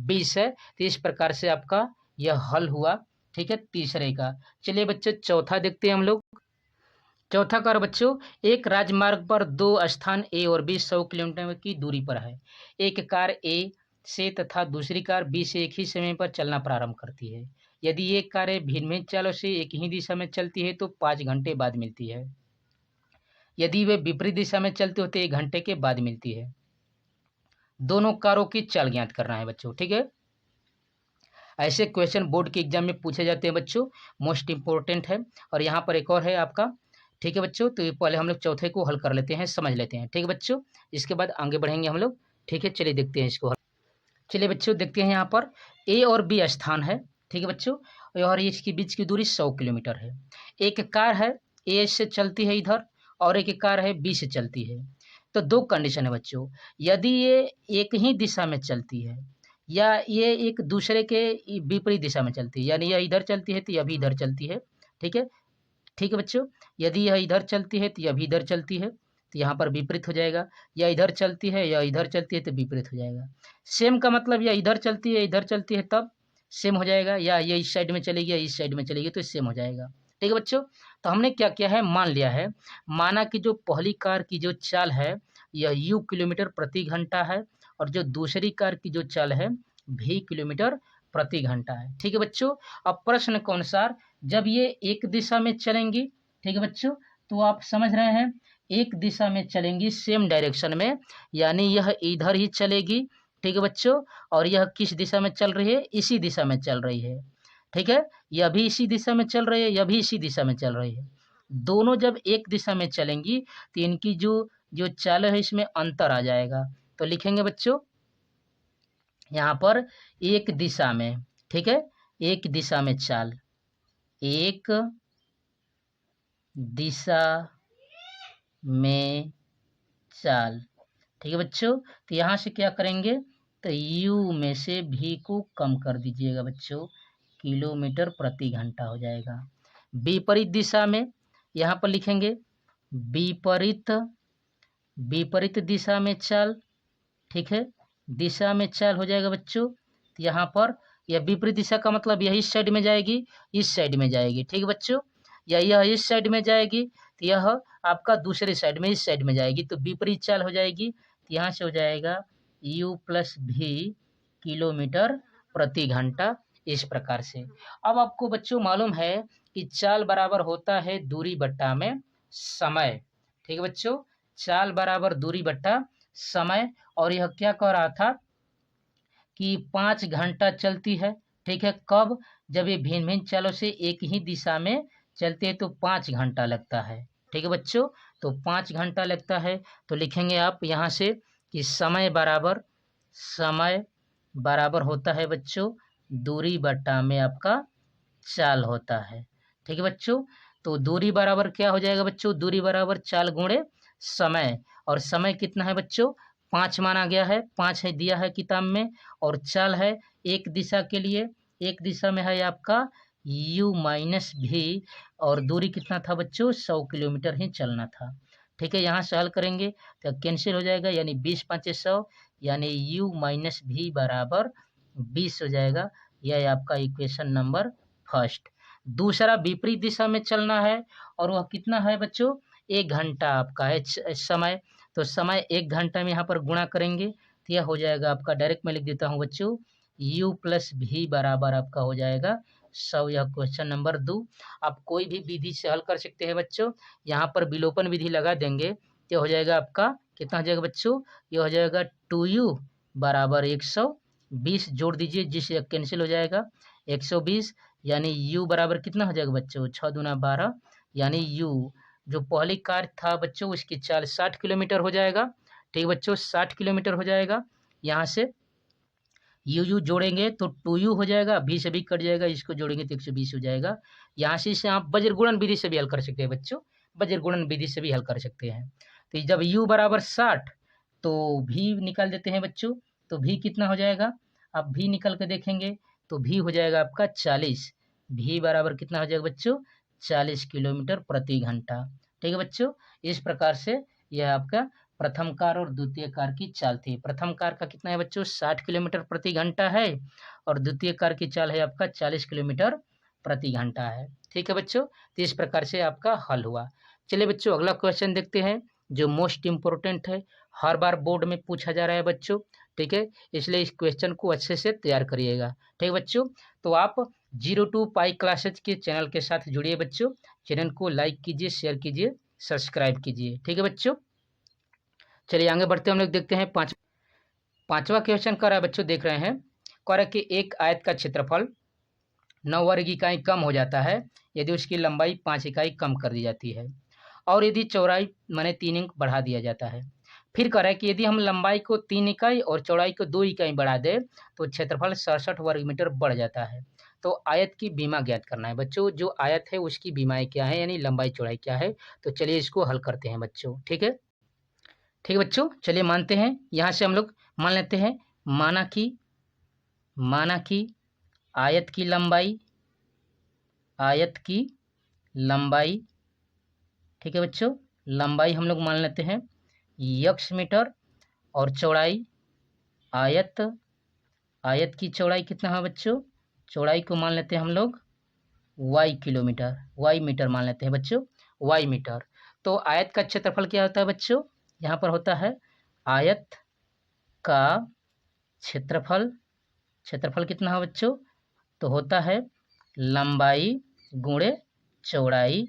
20 है। तो इस प्रकार से आपका यह हल हुआ। ठीक है, तीसरे का। चलिए बच्चों चौथा देखते हैं हम लोग। चौथा कर बच्चों, एक राजमार्ग पर 2 स्थान ए और बी 100 किलोमीटर की दूरी पर है। एक कार ए से तथा दूसरी कार बी से एक ही समय पर चलना प्रारंभ करती है। यदि ये कारें भिन्न भिन्न चालों से एक ही दिशा में चलती है तो 5 घंटे बाद मिलती है। यदि वे विपरीत दिशा में चलते होते 1 घंटे के बाद मिलती है। दोनों कारों की चाल ज्ञात करना है बच्चों। ठीक है, ऐसे क्वेश्चन बोर्ड के एग्जाम में पूछे जाते हैं बच्चों, मोस्ट इंपॉर्टेंट है। और यहाँ पर एक और है आपका, ठीक है बच्चों। तो ये पहले हम लोग चौथे को हल कर लेते हैं, समझ लेते हैं, ठीक है बच्चों। इसके बाद आगे बढ़ेंगे हम लोग, ठीक है। चलिए देखते हैं इसको। चलिए बच्चों देखते हैं, यहाँ पर ए और बी स्थान है, ठीक है बच्चों। और इसके बीच की दूरी 100 किलोमीटर है। एक कार है ए से चलती है इधर, और एक कार है बी से चलती है। तो दो कंडीशन है बच्चों, यदि ये एक ही दिशा में चलती है या ये एक दूसरे के विपरीत दिशा में चलती है, यानी यह इधर चलती है तो यह भी इधर चलती है, ठीक है, ठीक है बच्चों। यदि यह इधर चलती है तो यह भी इधर चलती है, तो यहाँ पर विपरीत हो जाएगा। या इधर चलती है या इधर चलती है तो विपरीत हो जाएगा। सेम का मतलब या इधर चलती है इधर चलती है तब सेम हो जाएगा, या ये इस साइड में चलेगी या इस साइड में चलेगी तो सेम हो जाएगा, ठीक है बच्चों। तो हमने क्या किया है, मान लिया है, माना कि जो पहली कार की जो चाल है यह u किलोमीटर प्रति घंटा है, और जो दूसरी कार की जो चाल है v किलोमीटर प्रति घंटा है, ठीक है बच्चों। अब प्रश्न के अनुसार जब ये एक दिशा में चलेंगी, ठीक है बच्चों, तो आप समझ रहे हैं एक दिशा में चलेंगी सेम डायरेक्शन में, यानी यह इधर ही चलेगी, ठीक है बच्चों। और यह किस दिशा में चल रही है, इसी दिशा में चल रही है, ठीक है। यह भी इसी दिशा में चल रही है, यह भी इसी दिशा में चल रही है। दोनों जब एक दिशा में चलेंगी तो इनकी जो जो चाल है इसमें अंतर आ जाएगा। तो लिखेंगे बच्चों यहाँ पर एक दिशा में, ठीक है, एक दिशा में चाल, एक दिशा में चाल, ठीक है बच्चों। तो यहाँ से क्या करेंगे, तो u में से v को कम कर दीजिएगा बच्चों, किलोमीटर प्रति घंटा हो जाएगा। विपरीत दिशा में यहाँ पर लिखेंगे विपरीत, विपरीत दिशा में चाल, ठीक है, दिशा में चाल हो जाएगा बच्चों। तो यहाँ पर यह विपरीत दिशा का मतलब यह इस साइड में जाएगी, इस साइड में जाएगी, ठीक है बच्चों। या यह इस साइड में जाएगी तो यह आपका दूसरे साइड में इस साइड में जाएगी, तो विपरीत चाल हो जाएगी। तो यहाँ से हो जाएगा u प्लस v किलोमीटर प्रति घंटा, इस प्रकार से। अब आपको बच्चों मालूम है कि चाल बराबर होता है दूरी बट्टा में समय, ठीक है बच्चों, चाल बराबर दूरी बट्टा समय। और यह क्या कह रहा था कि 5 घंटा चलती है, ठीक है, कब, जब ये भिन्न भिन्न चालों से एक ही दिशा में चलते हैं तो 5 घंटा लगता है, ठीक है बच्चों। तो 5 घंटा लगता है, तो लिखेंगे आप यहाँ से कि समय बराबर होता है बच्चों दूरी बट्टा में आपका चाल होता है, ठीक है बच्चों। तो दूरी बराबर क्या हो जाएगा बच्चों, दूरी बराबर चाल गुणे समय। और समय कितना है बच्चों, 5 माना गया है, 5 है दिया है किताब में। और चाल है एक दिशा के लिए, एक दिशा में है आपका u माइनस v, और दूरी कितना था बच्चों, 100 किलोमीटर ही चलना था, ठीक है। यहाँ से हल करेंगे तो कैंसिल हो जाएगा, यानी 20 5 100, यानी u माइनस v बराबर 20 हो जाएगा। यह आपका इक्वेशन नंबर फर्स्ट। दूसरा विपरीत दिशा में चलना है, और वह कितना है बच्चों, 1 घंटा आपका है समय। तो समय 1 घंटा में यहाँ पर गुणा करेंगे तो यह हो जाएगा आपका, डायरेक्ट मैं लिख देता हूँ बच्चों, u प्लस v बराबर आपका हो जाएगा 100। यह क्वेश्चन नंबर 2। आप कोई भी विधि से हल कर सकते हैं बच्चों, यहाँ पर विलोपन विधि लगा देंगे तो हो जाएगा आपका कितना हो जाएगा बच्चों, ये हो जाएगा 2u बराबर 120, जोड़ दीजिए जिससे कैंसिल हो जाएगा 120, यानी u बराबर कितना हो जाएगा बच्चों, 6 दूना 12, यानी u जो पहली कार था बच्चों उसकी चाल 60 किलोमीटर हो जाएगा, ठीक है बच्चों, 60 किलोमीटर हो जाएगा। यहाँ से u जोड़ेंगे तो 2u हो जाएगा, v से भी कट जाएगा, इसको जोड़ेंगे तो 120 हो जाएगा। यहाँ से इसे आप वज्रगुणन विधि से भी हल कर सकते हैं बच्चों, वज्रगुणन विधि से भी हल कर सकते हैं। तो जब u बराबर 60 तो v निकाल देते हैं बच्चों, तो v कितना हो जाएगा, आप v निकल के देखेंगे तो v हो जाएगा आपका 40, v बराबर कितना हो जाएगा बच्चों, 40 किलोमीटर प्रति घंटा, ठीक है बच्चों। इस प्रकार से यह आपका प्रथम कार और द्वितीय कार की चाल थी। प्रथम कार का कितना है बच्चों, 60 किलोमीटर प्रति घंटा है, और द्वितीय कार की चाल है आपका 40 किलोमीटर प्रति घंटा है, ठीक है बच्चों। तो इस प्रकार से आपका हल हुआ। चलिए बच्चों अगला क्वेश्चन देखते हैं जो मोस्ट इम्पोर्टेंट है, हर बार बोर्ड में पूछा जा रहा है बच्चों, ठीक है, इसलिए इस क्वेश्चन को अच्छे से तैयार करिएगा, ठीक है बच्चों। तो आप 02 पाई क्लासेज के चैनल के साथ जुड़िए बच्चों, चैनल को लाइक कीजिए, शेयर कीजिए, सब्सक्राइब कीजिए, ठीक है बच्चों। चलिए आगे बढ़ते हैं, हम लोग देखते हैं पांचवा क्वेश्चन कर रहा है बच्चों, देख रहे हैं कर के एक आयत का क्षेत्रफल 9 वर्ग इकाई कम हो जाता है यदि उसकी लंबाई 5 इकाई कम कर दी जाती है और यदि चौड़ाई माने 3 इंच बढ़ा दिया जाता है। फिर कह रहा है कि यदि हम लंबाई को 3 इकाई और चौड़ाई को 2 इकाई बढ़ा दें तो क्षेत्रफल 67 वर्ग मीटर बढ़ जाता है। तो आयत की बीमा ज्ञात करना है बच्चों, जो आयत है उसकी बीमाएँ क्या है यानी लंबाई चौड़ाई क्या है। तो चलिए इसको हल करते हैं बच्चों। ठीक है बच्चों, चलिए मानते हैं। यहाँ से हम लोग मान लेते हैं, माना कि आयत की लंबाई, ठीक है बच्चों, लंबाई हम लोग मान लेते हैं x मीटर और चौड़ाई आयत की चौड़ाई कितना है बच्चों, चौड़ाई को मान लेते हैं हम लोग y मीटर मान लेते हैं बच्चों, y मीटर। तो आयत का क्षेत्रफल क्या होता है बच्चों, यहाँ पर होता है आयत का क्षेत्रफल कितना है बच्चों, तो होता है लंबाई गुणे चौड़ाई।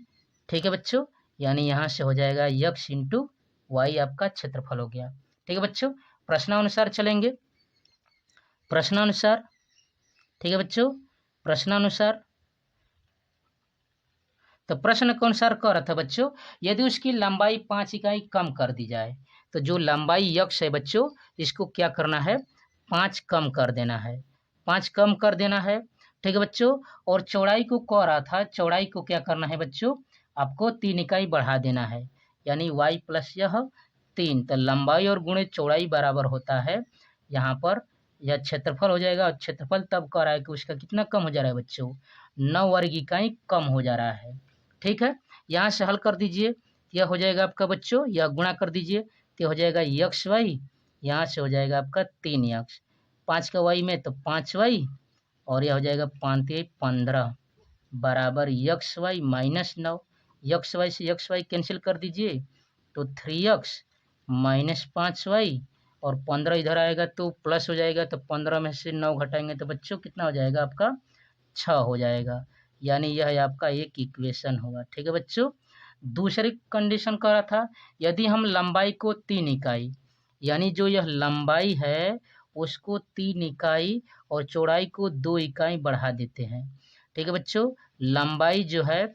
ठीक है बच्चों, यानी यहाँ से हो जाएगा x इंटू वाई आपका क्षेत्रफल हो गया। ठीक है बच्चों, प्रश्नानुसार चलेंगे, प्रश्नानुसार। ठीक है बच्चों, प्रश्नानुसार। तो प्रश्न के अनुसार कह रहा था बच्चों, यदि उसकी लंबाई 5 इकाई कम कर दी जाए तो जो लंबाई x है बच्चों, इसको क्या करना है, 5 कम कर देना है, 5 कम कर देना है। ठीक है बच्चों, और चौड़ाई को कह रहा था, चौड़ाई को क्या करना है बच्चों, आपको 3 इकाई बढ़ा देना है, यानी y प्लस यह 3। तो लंबाई और गुणे चौड़ाई बराबर होता है, यहाँ पर यह क्षेत्रफल हो जाएगा। और क्षेत्रफल तब कह रहा है कि उसका कितना कम हो जा रहा है बच्चों, 9 वर्ग इकाई कम हो जा रहा है। ठीक है, यहाँ से हल कर दीजिए, यह हो जाएगा आपका बच्चों, यह गुणा कर दीजिए तो हो जाएगा xy, यहाँ से हो जाएगा आपका 3x, 5 का y में तो 5y, और यह हो जाएगा 5×3=15 बराबर xy माइनस 9। xy से xy कैंसिल कर दीजिए तो 3x माइनस 5y, और 15 इधर आएगा तो प्लस हो जाएगा, तो 15 में से 9 घटाएंगे तो बच्चों कितना हो जाएगा आपका, 6 हो जाएगा, यानी यह आपका एक इक्वेशन होगा। ठीक है बच्चों, दूसरी कंडीशन कह रहा था, यदि हम लंबाई को 3 इकाई, यानी जो यह लंबाई है उसको 3 इकाई और चौड़ाई को 2 इकाई बढ़ा देते हैं। ठीक है बच्चों, लंबाई जो है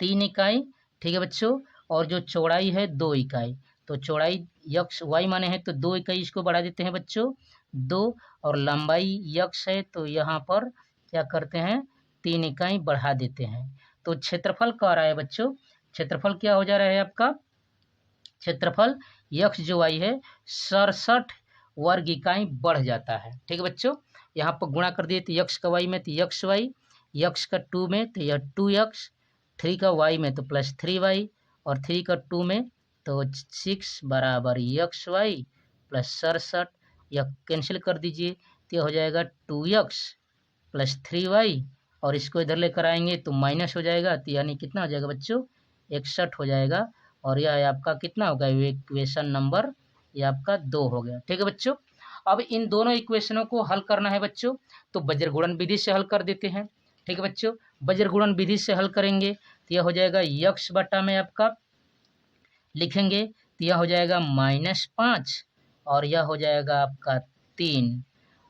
3 इकाई, ठीक है बच्चों, और जो चौड़ाई है 2 इकाई, तो चौड़ाई y माने हैं तो 2 इकाई इसको बढ़ा देते हैं बच्चों 2, और लंबाई x है तो यहाँ पर क्या करते हैं 3 इकाई बढ़ा देते हैं। तो क्षेत्रफल कह रहा है बच्चों, क्षेत्रफल क्या हो जा रहा है आपका, क्षेत्रफल x जो y है 67 वर्ग इकाई बढ़ जाता है। ठीक है बच्चों, यहाँ पर गुणा कर दिए तो x का y में तो xy, x का 2 में तो यह 2x, 3 का y में तो प्लस 3y, और 3 का 2 में तो 6 बराबर xy प्लस 67, यह कैंसिल कर दीजिए तो हो जाएगा 2x प्लस 3y, और इसको इधर लेकर आएंगे तो माइनस हो जाएगा, तो यानी कितना हो जाएगा बच्चों, 61 हो जाएगा, और यह आपका कितना होगा, इक्वेशन नंबर ये आपका 2 हो गया। ठीक है बच्चों, अब इन दोनों इक्वेशनों को हल करना है बच्चों, तो वज्रगुणन विधि से हल कर देते हैं। ठीक है बच्चों, वज्रगुणन विधि से हल करेंगे तो यह हो जाएगा x बटा में आपका लिखेंगे तो यह हो जाएगा -5, और यह हो जाएगा आपका 3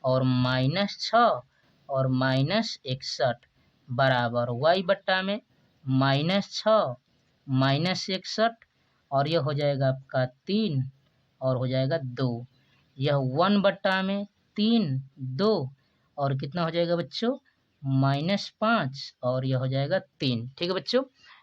और -6 और -61 बराबर y बट्टा में -6 -61, और यह हो जाएगा आपका 3 और हो जाएगा 2, यह 1 बट्टा में 3 2, और कितना हो जाएगा बच्चों -5, और यह हो जाएगा 3। ठीक है बच्चों,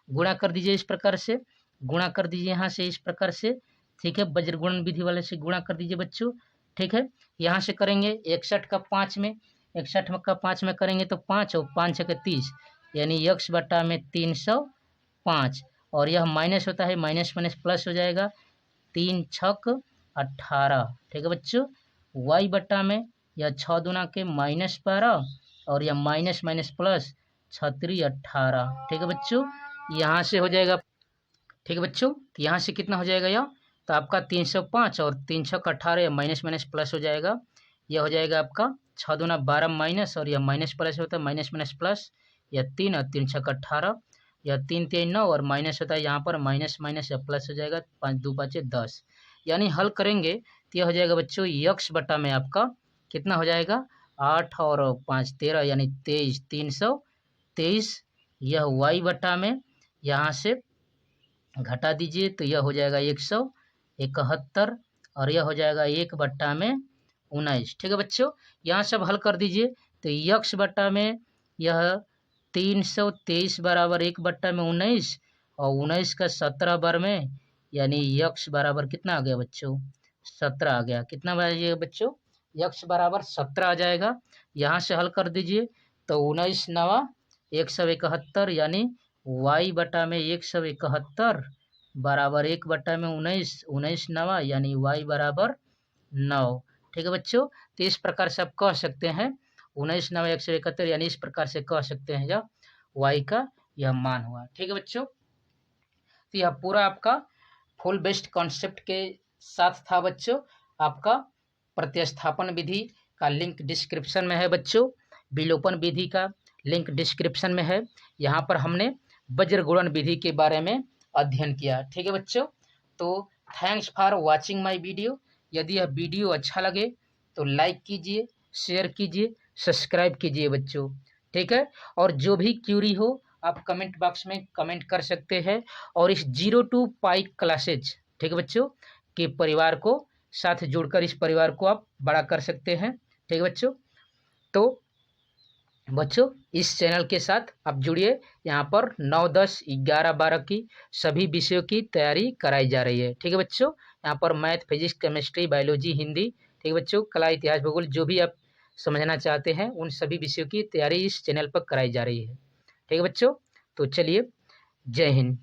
गुणा कर दीजिए इस प्रकार से, गुणा कर दीजिए यहाँ से इस प्रकार से। ठीक है, वज्रगुणन विधि वाले से गुणा कर दीजिए बच्चों। ठीक है, यहाँ से करेंगे 61 का 5 में, 61 का 5 में करेंगे तो 5 और 5 के 30, यानी x बटा में 305, और यह माइनस होता है, माइनस माइनस प्लस हो जाएगा, 3 छक 18। ठीक है बच्चों, y बटा में यह 6 दूना के -12, और यह माइनस माइनस प्लस 6×3 18। ठीक है बच्चों, यहाँ से हो जाएगा। ठीक है बच्चों, तो यहाँ से कितना हो जाएगा यह, तो आपका 305 और 3 छक 18, माइनस माइनस प्लस हो जाएगा, यह हो जाएगा आपका 6 दूना 12 माइनस, और यह माइनस प्लस होता है, माइनस माइनस प्लस, यह 3 और 3 छक 18, यह 3 3 9, और माइनस होता है यहाँ पर माइनस माइनस या प्लस हो जाएगा, 5 2 5 10, यानी हल करेंगे तो यह हो जाएगा बच्चों x बटा में आपका कितना हो जाएगा, 8 और 5 13 यानी 23, 323। यह y बटा में यहाँ से घटा दीजिए तो यह हो जाएगा 171 और यह हो जाएगा 1/19। ठीक है बच्चों, यहाँ सब हल कर दीजिए तो यक्स बटा में यह 323 बराबर 1/19 और 19 का 17 बार में यानी यक्स बराबर कितना आ गया बच्चों, 17 आ गया। कितना बजाइएगा बच्चों, यक्स बराबर 17 आ जाएगा। यहाँ से हल कर दीजिए तो 19 नवा 171 यानी y बटा में 171 बराबर 1/19, 19 नवा यानी y बराबर 9। ठीक है बच्चों, तो इस प्रकार से आप कह सकते हैं 19 नवा 171 यानी इस प्रकार से कह सकते हैं जब y का यह मान हुआ। ठीक है बच्चों, तो यह पूरा आपका फुल बेस्ड कॉन्सेप्ट के साथ था बच्चों। आपका प्रतिस्थापन विधि का लिंक डिस्क्रिप्शन में है बच्चों, विलोपन विधि का लिंक डिस्क्रिप्शन में है। यहाँ पर हमने वज्र गुणन विधि के बारे में अध्ययन किया। ठीक है बच्चों, तो thanks for watching my video. यदि यह वीडियो अच्छा लगे तो लाइक कीजिए, शेयर कीजिए, सब्सक्राइब कीजिए बच्चों। ठीक है, और जो भी क्यूरी हो आप कमेंट बॉक्स में कमेंट कर सकते हैं और इस 0 to पाई क्लासेज, ठीक है बच्चों, के परिवार को साथ जोड़कर इस परिवार को आप बड़ा कर सकते हैं। ठीक है बच्चों, तो बच्चों इस चैनल के साथ आप जुड़िए। यहाँ पर 9, 10, 11, 12 की सभी विषयों की तैयारी कराई जा रही है। ठीक है बच्चों, यहाँ पर math, physics, chemistry, biology, Hindi, ठीक है बच्चों, कला, इतिहास, भूगोल, जो भी आप समझना चाहते हैं उन सभी विषयों की तैयारी इस चैनल पर कराई जा रही है। ठीक है बच्चों, तो चलिए, जय हिंद।